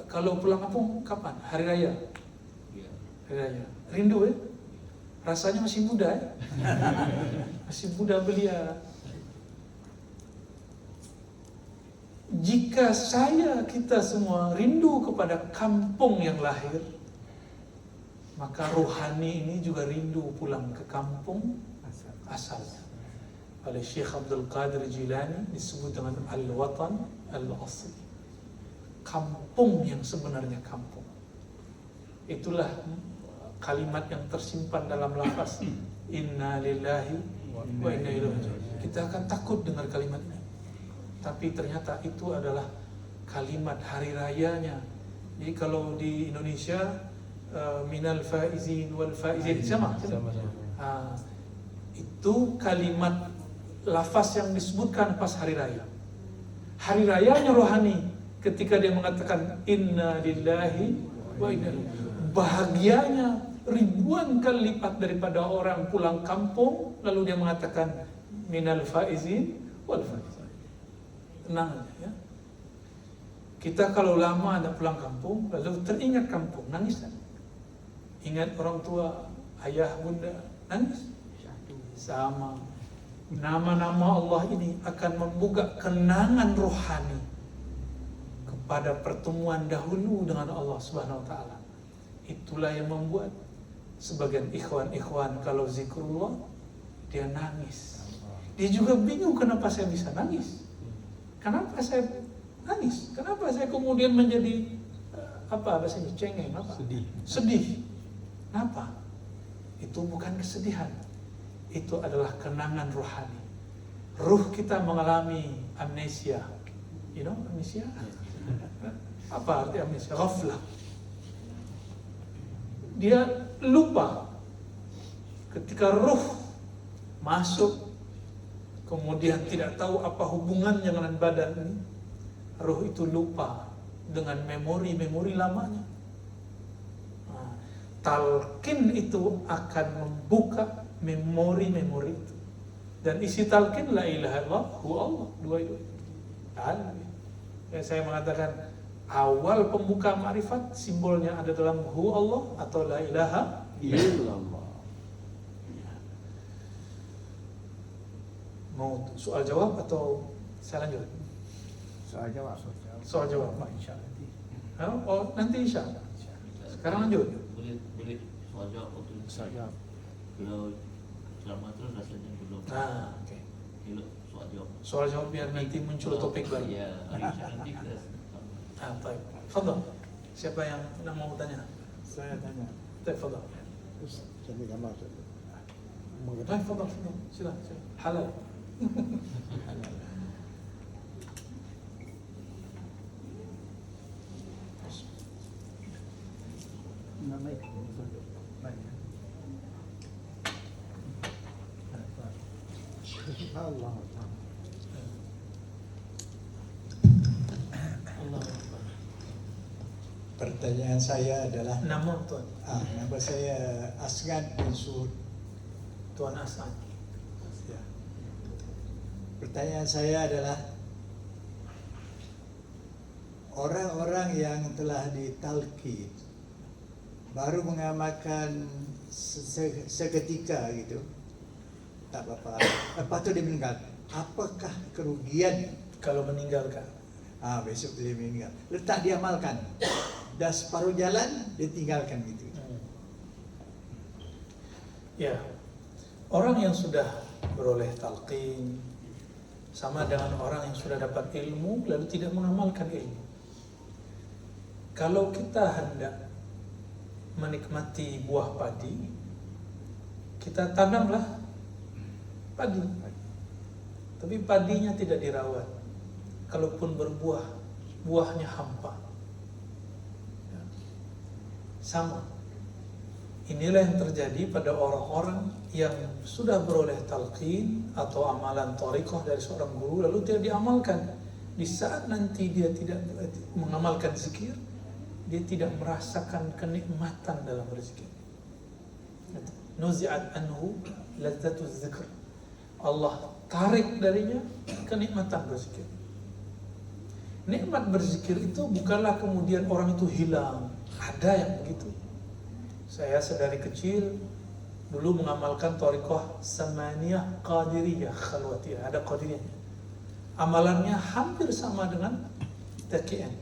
Speaker 5: Kalau pulang kampung kapan? Hari Raya? Hari Raya. Rindu ya? Rasanya masih muda ya? Masih muda belia. Jika kita semua rindu kepada kampung yang lahir, maka rohani ini juga rindu pulang ke kampung asalnya. Oleh Syekh Abdul Qadir Jilani disebut dengan al-watan al-asli, kampung yang sebenarnya kampung. Itulah kalimat yang tersimpan dalam lafaz inna lillahi wa inna ilaihi raji'un. Kita akan takut dengar kalimat ini, tapi ternyata itu adalah kalimat hari rayanya. Jadi kalau di Indonesia minal faizin wal faizin sama. Itu kalimat lafaz yang disebutkan pas hari raya. Hari rayanya rohani ketika dia mengatakan inna lillahi wa inna ilaihi. Bahagianya ribuan kali lipat daripada orang pulang kampung lalu dia mengatakan minal faizin wal faizin. Tenang ya. Kita kalau lama ada pulang kampung lalu teringat kampung, nangis kan? Ingat orang tua, ayah, bunda, nangis. Sama. Nama-nama Allah ini akan membuka kenangan rohani kepada pertemuan dahulu dengan Allah Subhanahu wa taala. Itulah yang membuat sebagian ikhwan-ikhwan kalau zikrullah dia nangis. Dia juga bingung kenapa saya bisa nangis. Kenapa saya nangis? Kenapa saya kemudian menjadi apa bahasanya cengeng apa? Sedih. Kenapa? Itu bukan kesedihan. Itu adalah kenangan rohani. Ruh kita mengalami amnesia. You know amnesia? Apa arti amnesia? Ghaflah. Dia lupa ketika ruh masuk kemudian tidak tahu apa hubungannya dengan badan ini. Ruh itu lupa dengan memori-memori lamanya. Talqin itu akan membuka memori-memori itu. Dan isi talqin la ilaha illallah hu Allah, dua itu. Saya mengatakan awal pembuka ma'rifat simbolnya ada dalam hu Allah atau la ilaha illallah. Mau soal jawab atau saya lanjut?
Speaker 2: Soal jawab.
Speaker 5: Soal jawab, insyaallah. Oh, nanti insyaallah. Sekarang lanjut.
Speaker 6: Boleh soal jawab waktu
Speaker 2: Soal jawab.
Speaker 6: kalau ceramah terus rasanya belum.
Speaker 5: Oke.
Speaker 6: Kalau soal jawab.
Speaker 5: Soal jawab biar nanti muncul topik baru.
Speaker 6: Ya, nanti kita.
Speaker 5: Baik. Fadhal. Siapa yang mau tanya?
Speaker 2: Saya tanya.
Speaker 5: Baik, fadhal.
Speaker 2: Terus jadi gambar.
Speaker 5: Baik, fadhal. Silakan. Halal.
Speaker 2: Allah. Pertanyaan saya adalah
Speaker 5: Nama Tuan.
Speaker 2: nama saya Asgad bin Suud.
Speaker 5: Tuan Asad.
Speaker 2: Ya. Pertanyaan saya adalah orang-orang yang telah ditalqin baru mengamalkan seketika gitu, tak apa-apa. Lepas itu dia meninggal. Apakah kerugian
Speaker 5: Kalau meninggalkan.
Speaker 2: besok dia meninggal? Letak diamalkan. Dah separuh jalan dia tinggalkan gitu.
Speaker 5: Ya. Orang yang sudah beroleh talqin sama dengan orang yang sudah dapat ilmu lalu tidak mengamalkan ilmu. Kalau kita hendak menikmati buah padi, kita tanamlah padi. Tapi padinya tidak dirawat. Kalaupun berbuah, buahnya hampa. Ya. Sama. Inilah yang terjadi pada orang-orang yang sudah beroleh talqin atau amalan thariqah dari seorang guru lalu tidak diamalkan. Di saat nanti dia tidak mengamalkan zikir, dia tidak merasakan kenikmatan dalam berzikir. Nuzi'at anhu ladzatu dzikr. Allah tarik darinya kenikmatan berzikir. Nikmat berzikir itu bukanlah kemudian orang itu hilang. Ada yang begitu. Saya sedari kecil dulu mengamalkan thariqah samaniyah qadiriyah khalwatiyah, ada qadiriyahnya. Amalannya hampir sama dengan TKN.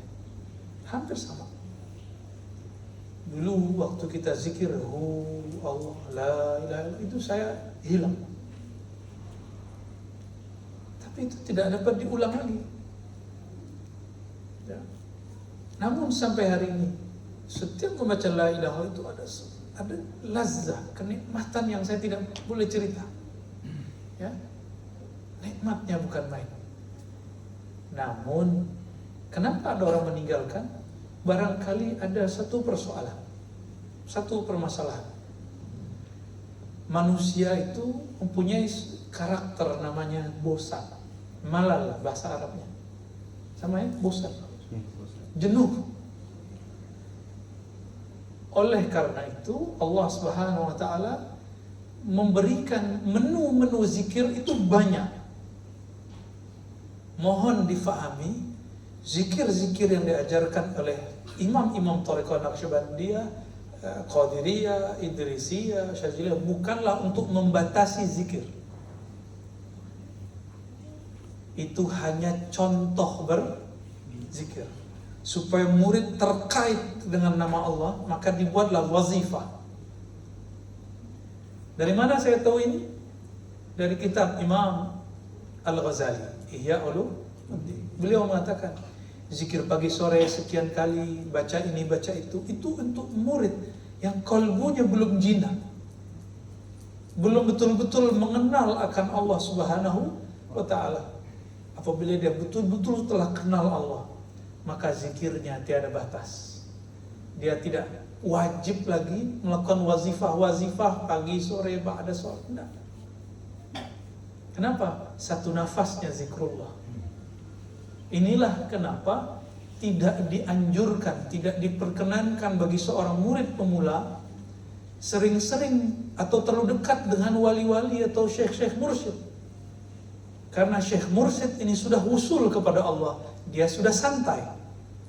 Speaker 5: Hampir sama. Dulu waktu kita zikir Allah la ilaha illallah, itu saya hilang. Tapi itu tidak dapat diulang lagi. Ya. Namun sampai hari ini setiap membaca la ilaha itu ada lazah, kenikmatan yang saya tidak boleh cerita. Ya. Nikmatnya bukan main. Namun kenapa ada orang meninggalkan? Barangkali ada satu persoalan, satu permasalahan. Manusia itu mempunyai karakter namanya bosan. Malal bahasa Arabnya. Sama ya, bosan. Jenuh. Oleh karena itu Allah Subhanahu wa taala memberikan menu-menu zikir itu banyak. Mohon difahami, zikir-zikir yang diajarkan oleh imam-imam Thariqah Naqsyabandiyah, Qadiriyah, Idrisiyah, Syadziliyah bukanlah untuk membatasi zikir. Itu hanya contoh berzikir. Supaya murid terkait dengan nama Allah, maka dibuatlah wazifah. Dari mana saya tahu ini? Dari kitab Imam Al-Ghazali, Ihya Ulumuddin. Beliau mengatakan, zikir pagi sore sekian kali, baca ini baca itu untuk murid yang kalbunya belum jinak, belum betul-betul mengenal akan Allah Subhanahu wa taala. Apabila dia betul-betul telah kenal Allah, maka zikirnya tiada batas. Dia tidak wajib lagi melakukan wazifah pagi sore ba'da sholat. Tidak. Kenapa? Satu nafasnya zikrullah. Inilah kenapa tidak dianjurkan, tidak diperkenankan bagi seorang murid pemula sering-sering atau terlalu dekat dengan wali-wali atau syekh-syekh mursyid. Karena syekh mursyid ini sudah usul kepada Allah, dia sudah santai.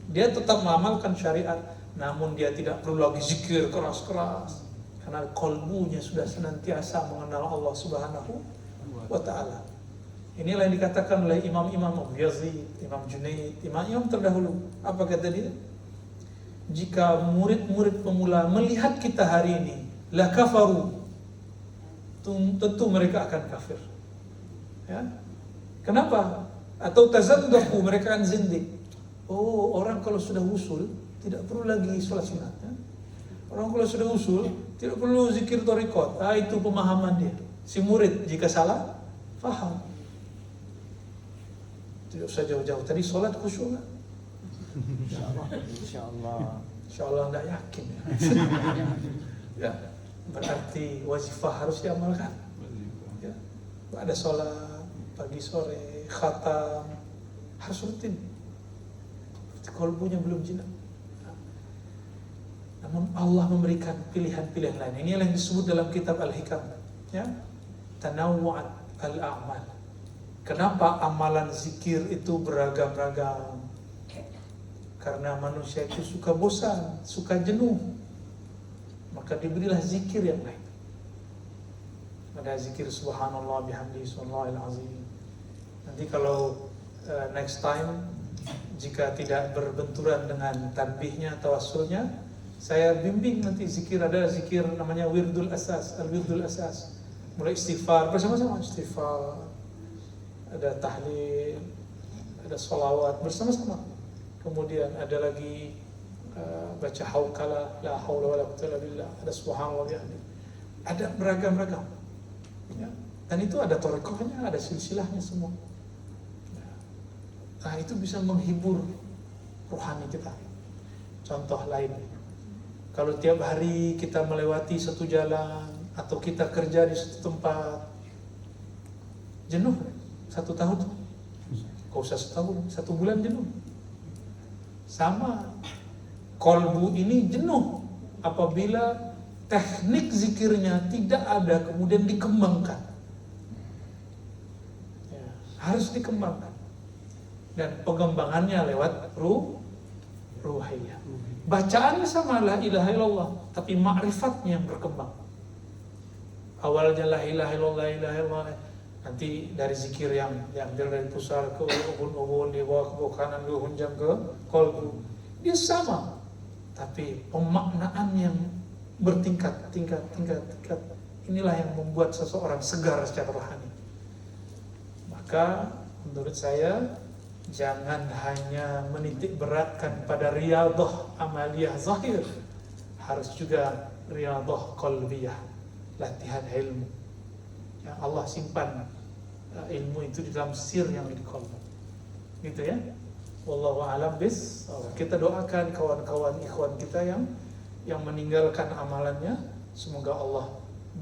Speaker 5: Dia tetap mengamalkan syariat, namun dia tidak perlu lagi zikir keras-keras. Karena kalbunya sudah senantiasa mengenal Allah Subhanahu wa ta'ala. Inilah yang dikatakan oleh imam-imam Abu Yazid, Imam Junaid, imam-imam terdahulu. Apa kata dia? Jika murid-murid pemula melihat kita hari ini, la kafaru, tentu mereka akan kafir. Ya? Kenapa? Atau tazandaku, mereka akan zindik. Oh, orang kalau sudah usul tidak perlu lagi sholat sunat. Ya? Orang kalau sudah usul tidak perlu zikir thariqat. Itu pemahaman dia. Si murid jika salah, faham. Tidak usah jauh-jauh. Tadi sholat khusyuk kan? Insyaallah enggak yakin ya. Ya, berarti wazifah harus diamalkan. Ya. Ada sholat pagi sore, khatam, harus rutin. Kalbunya belum jinak. Namun Allah memberikan pilihan-pilihan lain. Ini yang disebut dalam kitab Al-Hikam, ya. Tanawwu'at al-a'mal. Kenapa amalan zikir itu beragam-ragam? Karena manusia itu suka bosan, suka jenuh. Maka diberilah zikir yang lain. Ada zikir subhanallah bihamdi subhanallahil azim. Nanti kalau next time jika tidak berbenturan dengan tanbihnya, tawassulnya, saya bimbing nanti zikir. Ada zikir namanya wirdul asas, al-wirdul asas. Mulai istighfar, bersama-sama istighfar. Ada tahlil, ada sholawat bersama-sama. Kemudian ada lagi baca hauqalah, la haula wala quwwata illa billah, ada subhanallah bihamdi. Ada beragam-ragam. Ya. Dan itu ada thariqahnya, ada silsilahnya semua. Nah, itu bisa menghibur rohani kita. Contoh lain, kalau tiap hari kita melewati satu jalan atau kita kerja di satu tempat, jenuh 1 tahun, kau usah setahun, 1 bulan jenuh. Sama, kolbu ini jenuh apabila teknik zikirnya tidak ada kemudian dikembangkan. Ya, harus dikembangkan. Dan pengembangannya lewat ruhiyah. Bacaannya sama la ilaha illallah, tapi ma'rifatnya yang berkembang. Awalnya la ilaha illallah, la ilaha illallah. Nanti dari zikir yang diambil dari pusar ke ubun-ubun, dibawa ke bawah kanan, dihunjam ke kolbu. Dia sama. tapi pemaknaan yang bertingkat, tingkat. Inilah yang membuat seseorang segar secara rohani. Maka menurut saya jangan hanya menitik beratkan pada riyadhah amaliyah zahir, harus juga riyadhah qalbiyah, latihan ilmu. Ya, Allah simpan ilmu itu di dalam sir yang di qalb. Gitu ya. Wallahu a'lam bis. Kita doakan kawan-kawan ikhwan kita yang meninggalkan amalannya, semoga Allah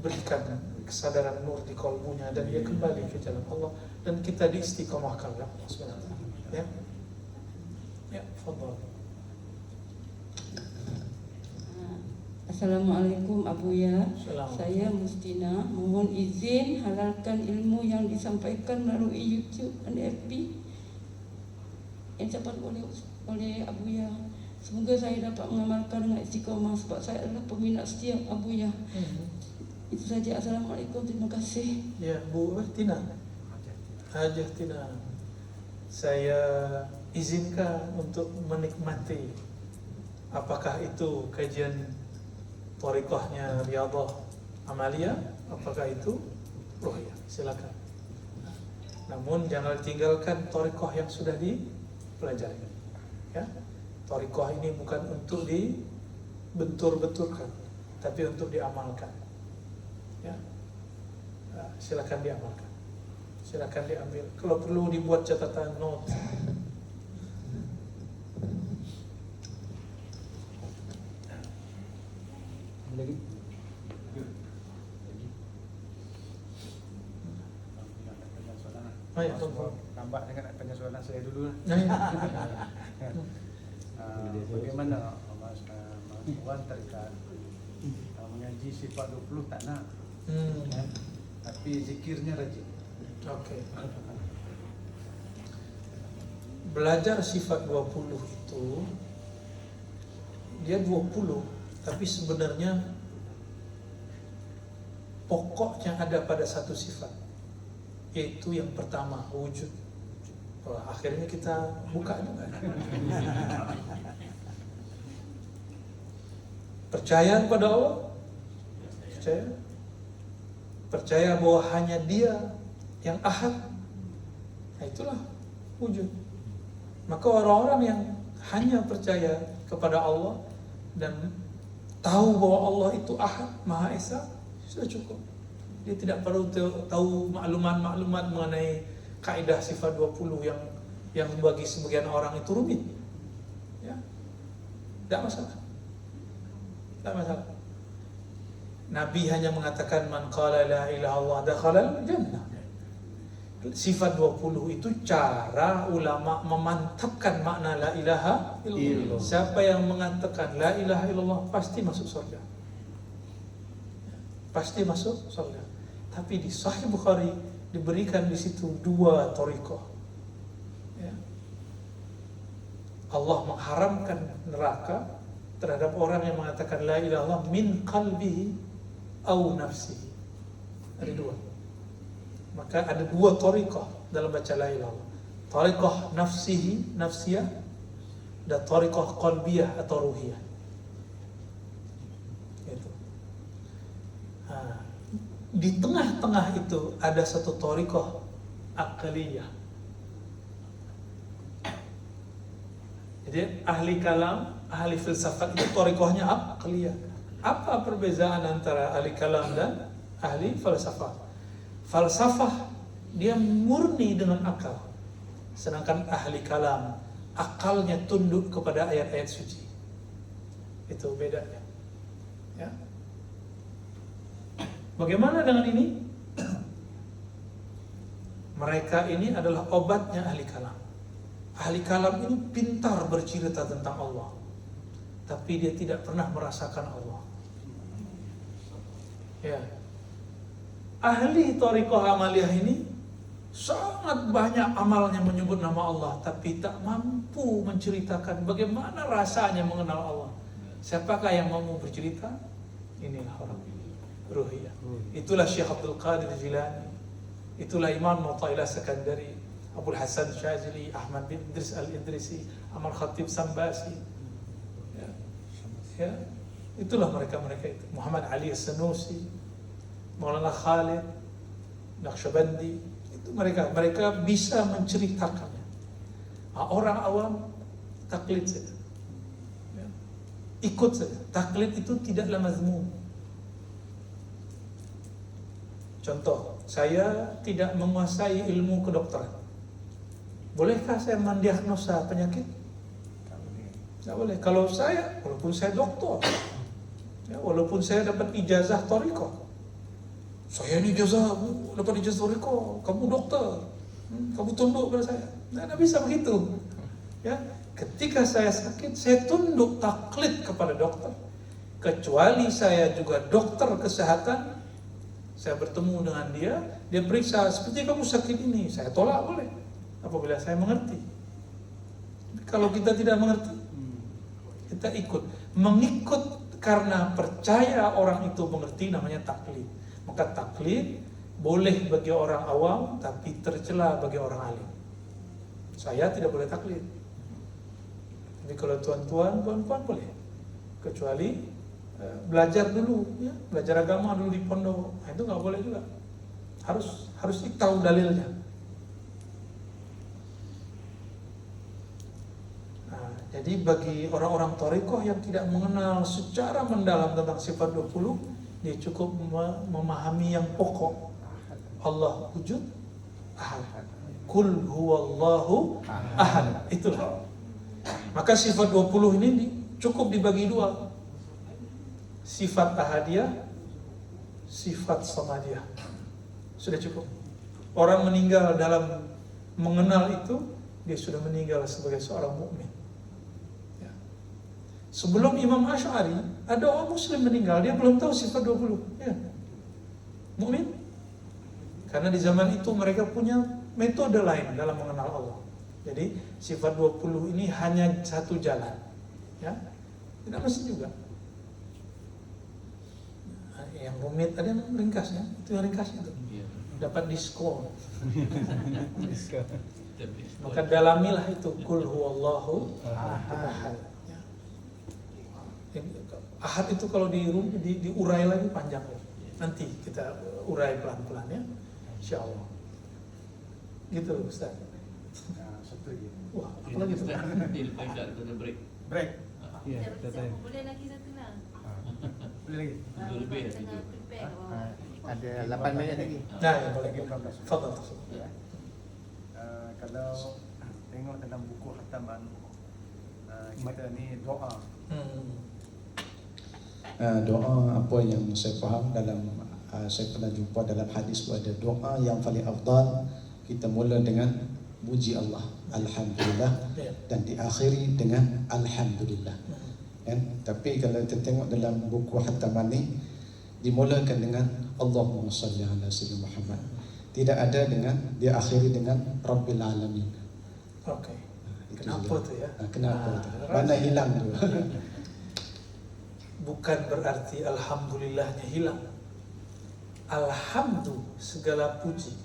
Speaker 5: berikan kesadaran nur di kalbunya dan dia kembali ke jalan Allah dan kita diistiqomahkan oleh Allah Subhanahu wa taala. Ya. Ya, fadhal.
Speaker 7: Assalamualaikum Abuya.
Speaker 5: Assalamualaikum.
Speaker 7: Saya Mustina, mohon izin halalkan ilmu yang disampaikan melalui YouTube dan FB yang dapat oleh Abuya. Semoga saya dapat mengamalkan dengan istiqomah sebab saya adalah peminat setia Abuya. Itu saja. Assalamualaikum, terima kasih.
Speaker 5: Ya, Bu Tina. Hajah Tina. Saya izinkan untuk menikmati apakah itu kajian thariqahnya Riyadhah Amaliyah, apakah itu ruhiyah, silakan. Namun jangan tinggalkan thariqah yang sudah dipelajari. Ya. Thariqah ini bukan untuk dibentur-benturkan, tapi untuk diamalkan. Ya. Silakan diamalkan. Silakan diambil. Kalau perlu dibuat catatan note.
Speaker 8: Lagi.
Speaker 5: Oh ya, tunggu.
Speaker 8: Nampak dengan nak tanya soalan saya dulu lah.
Speaker 5: Nah, ya.
Speaker 8: Bagaimana Mas Wan terikat mengaji sifat 20 tak nak, kan? Tapi zikirnya rajin.
Speaker 5: Oke. Belajar sifat 20 itu dia 20, tapi sebenarnya pokoknya ada pada satu sifat, yaitu yang pertama, wujud. Wah, akhirnya kita buka juga. Percaya kepada Allah, percaya bahwa hanya Dia yang ahad. Nah, itulah wujud. Maka orang-orang yang hanya percaya kepada Allah dan tahu bahwa Allah itu ahad, Maha Esa, sudah cukup. Dia tidak perlu tahu maklumat-maklumat mengenai kaidah sifat 20 yang bagi sebagian orang itu rumit. Ya. Tidak masalah. Tidak masalah. Nabi hanya mengatakan man qala la ilaha illallah dakhala al-jannah. Sifat 20 itu cara ulama memantapkan makna la ilaha illallah. Siapa yang mengatakan la ilaha illallah pasti masuk surga. Pasti masuk surga. Tapi di Sahih Bukhari diberikan di situ dua thariqah. Ya. Allah mengharamkan neraka terhadap orang yang mengatakan la ilaha illallah min qalbihi au nafsihi. Ada dua. Maka ada dua thariqah dalam baca la ilaha illallah. Thariqah nafsihi, nafsiyah, dan thariqah qalbiyah atau ruhiyah. Itu. Di tengah-tengah itu ada satu thariqah aqliyah. Jadi ahli kalam, ahli filsafat itu thariqahnya aqliyah. Apa perbezaan antara ahli kalam dan ahli falsafah? Falsafah dia murni dengan akal, sedangkan ahli kalam akalnya tunduk kepada ayat-ayat suci. Itu bedanya. Ya. Bagaimana dengan ini? Mereka ini adalah obatnya ahli kalam. Ahli kalam ini pintar bercerita tentang Allah, tapi dia tidak pernah merasakan Allah. Ya. Ahli thariqah amaliyah ini sangat banyak amalnya menyebut nama Allah, tapi tak mampu menceritakan bagaimana rasanya mengenal Allah. Siapakah yang mau bercerita? Inilah orang ruhiyah. Itulah Syekh Abdul Qadir Jilani, itulah Imam Mu'ta'ilah Sekandari, Abu Hasan Syazili, Ahmad bin Idris Al-Idrisi, Amar Khatib Sambasi. Ya. Ya, itulah mereka-mereka itu. Muhammad Ali As-Sanusi, Maulana Khalid Naqsyabandi, itu mereka bisa menceritakannya. Orang awam taklid saja, ya, ikut saja. Taklid itu tidaklah mazmum. Contoh, saya tidak menguasai ilmu kedokteran. Bolehkah saya mendiagnosa penyakit? Tidak boleh. Kalau saya, walaupun saya doktor, ya, walaupun saya dapat ijazah thariqah, saya ini dapat ijazah thariqah, kamu dokter, kamu tunduk pada saya. Tidak bisa begitu. Ya, ketika saya sakit, saya tunduk taklid kepada dokter. Kecuali saya juga dokter kesehatan, saya bertemu dengan dia periksa, seperti kamu sakit ini, saya tolak boleh, apabila saya mengerti. Tapi kalau kita tidak mengerti, kita mengikut karena percaya orang itu mengerti, namanya taklid. Maka taklid boleh bagi orang awam, tapi tercela bagi orang alim. Saya tidak boleh taklid. Tapi kalau tuan-tuan, puan-puan boleh, kecuali belajar dulu, ya, belajar agama dulu di pondok. Nah, itu nggak boleh juga. Harus tahu dalilnya. Nah, jadi bagi orang-orang thariqah yang tidak mengenal secara mendalam tentang sifat 20, dia cukup memahami yang pokok. Allah wujud ahad. Kul huwallahu ahad. Itulah. Maka sifat 20 ini cukup dibagi dua. Sifat ahadiyah, sifat samadiyah. Sudah cukup. Orang meninggal dalam mengenal itu, dia sudah meninggal sebagai seorang mukmin. Ya. Sebelum Imam Asy'ari, ada orang muslim meninggal, dia belum tahu sifat 20. Ya. Mukmin. Karena di zaman itu mereka punya metode lain dalam mengenal Allah. Jadi sifat 20 ini hanya satu jalan. Ya. Tidak mesti juga. Yang rumit ada yang ringkasnya, itu yang ringkasnya itu dapat diskon. Maka dalamilah itu kul huwallahu ahad. Ahad itu kalau diurai lagi panjang. Nanti kita urai pelan-pelan ya, insyaallah. Gitu Ustaz.
Speaker 8: Nah, satu lagi.
Speaker 5: Wah, apa lagi tuh?
Speaker 6: Kita break.
Speaker 8: Break. Ya, kita time.
Speaker 9: Boleh lagi satu lah.
Speaker 8: Boleh lagi.
Speaker 6: Itu lebih ya,
Speaker 9: Tengah
Speaker 6: itu.
Speaker 9: prepare.
Speaker 8: Ada 8 minit lagi.
Speaker 5: Nah, yang boleh.
Speaker 8: Lagi 14.
Speaker 5: Fadhal.
Speaker 8: Kalau tengok dalam buku khataman, kita ni doa.
Speaker 1: Doa apa yang saya faham dalam saya pernah jumpa dalam hadis ada doa yang paling afdal kita mula dengan muji Allah, alhamdulillah, dan diakhiri dengan alhamdulillah. Kan? Tapi kalau kita tengok dalam buku khataman ni dimulakan dengan Allahumma shalli ala sayyidina Muhammad. Tidak ada dengan diakhiri dengan Rabbil alamin.
Speaker 5: Oke. Kenapa tuh ya?
Speaker 1: Kenapa tu? Mana hilang tu?
Speaker 5: Bukan berarti alhamdulillahnya hilang. Alhamdulillah segala puji.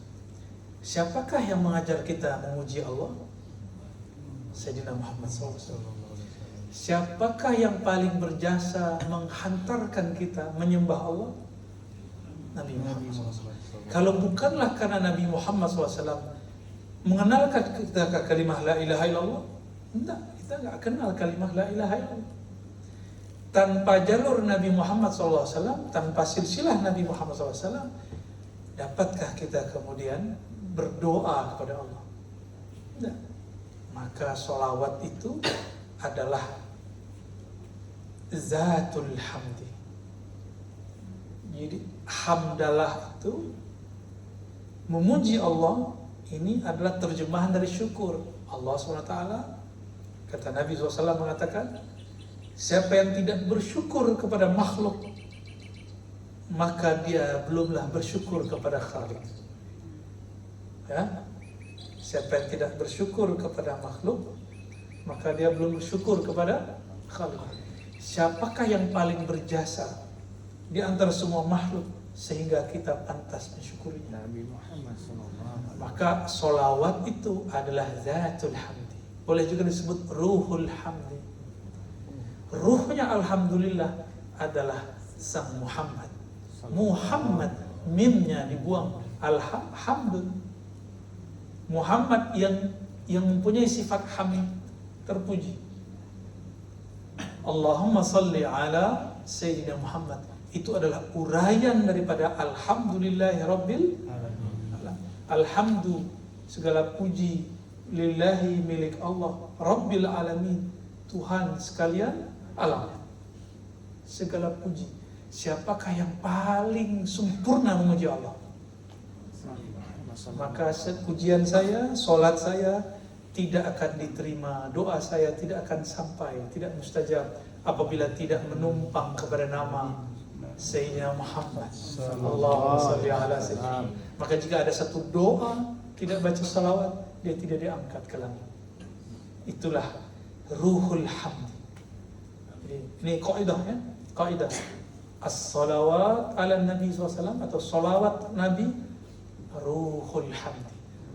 Speaker 5: Siapakah yang mengajar kita memuji Allah? Sayyidina Muhammad SAW. Siapakah yang paling berjasa menghantarkan kita menyembah Allah? Nabi Muhammad SAW. Kalau bukanlah karena Nabi Muhammad SAW mengenalkan kita kalimah la ilaha illallah, enggak, kita enggak kenal kalimah la ilaha illallah. Tanpa jalur Nabi Muhammad SAW, tanpa silsilah Nabi Muhammad SAW, dapatkah kita kemudian berdoa kepada Allah? Tidak. Maka sholawat itu adalah zatul hamdi. Jadi hamdalah itu memuji Allah, ini adalah terjemahan dari syukur. Allah SWT, kata Nabi SAW mengatakan, siapa yang tidak bersyukur kepada makhluk, maka dia belumlah bersyukur kepada Khalik. Ya? Siapa yang tidak bersyukur kepada makhluk, maka dia belum bersyukur kepada Khalik. Siapakah yang paling berjasa di antara semua makhluk sehingga kita pantas mensyukurinya?
Speaker 8: Nabi Muhammad SAW.
Speaker 5: Maka solawat itu adalah zatul hamdi. Boleh juga disebut ruhul hamdi. Ruhnya alhamdulillah adalah sang Muhammad. Muhammad, mimnya dibuang, alhamdulillah. Muhammad yang mempunyai sifat hamid, terpuji. Allahumma salli ala Sayyidina Muhammad. Itu adalah uraian daripada alhamdulillahi rabbil alamin. Alhamdu, segala puji, lillahi, milik Allah, rabbil alamin, Tuhan sekalian alam. Segala puji. Siapakah yang paling sempurna memuji Allah? Maka pujian saya, solat saya tidak akan diterima, doa saya tidak akan sampai, tidak mustajab apabila tidak menumpang kepada nama Sayyidina Muhammad Allahumma salli ala Sayyidina. Maka jika ada satu doa tidak baca salawat, dia tidak diangkat ke langit. Itulah ruhul hamd. Ini kaidah ya, kaidah. As-salawat ala Nabi SAW atau salawat Nabi, ruhul hamd,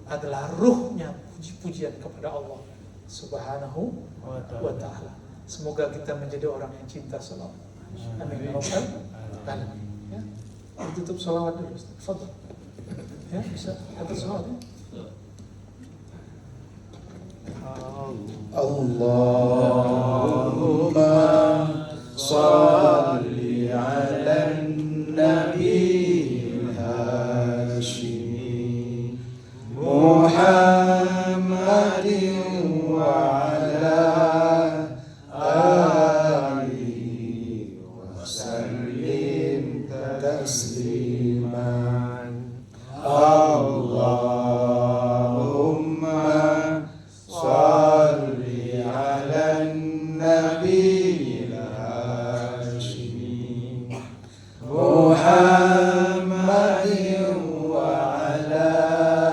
Speaker 5: adalah ruhnya puji-pujian kepada Allah Subhanahu wa ta'ala. Semoga kita menjadi orang yang cinta salawat. Amin. Ya. Tutup salawat dulu. Fadhil. Ya, bisa kata salawat ya.
Speaker 1: Allahumma salli ala Nabi Hashimi Muhammadin wa ala alihi wa sallim tasliman. Allahumma salli ala Nabi Hashimi Muhammadin wa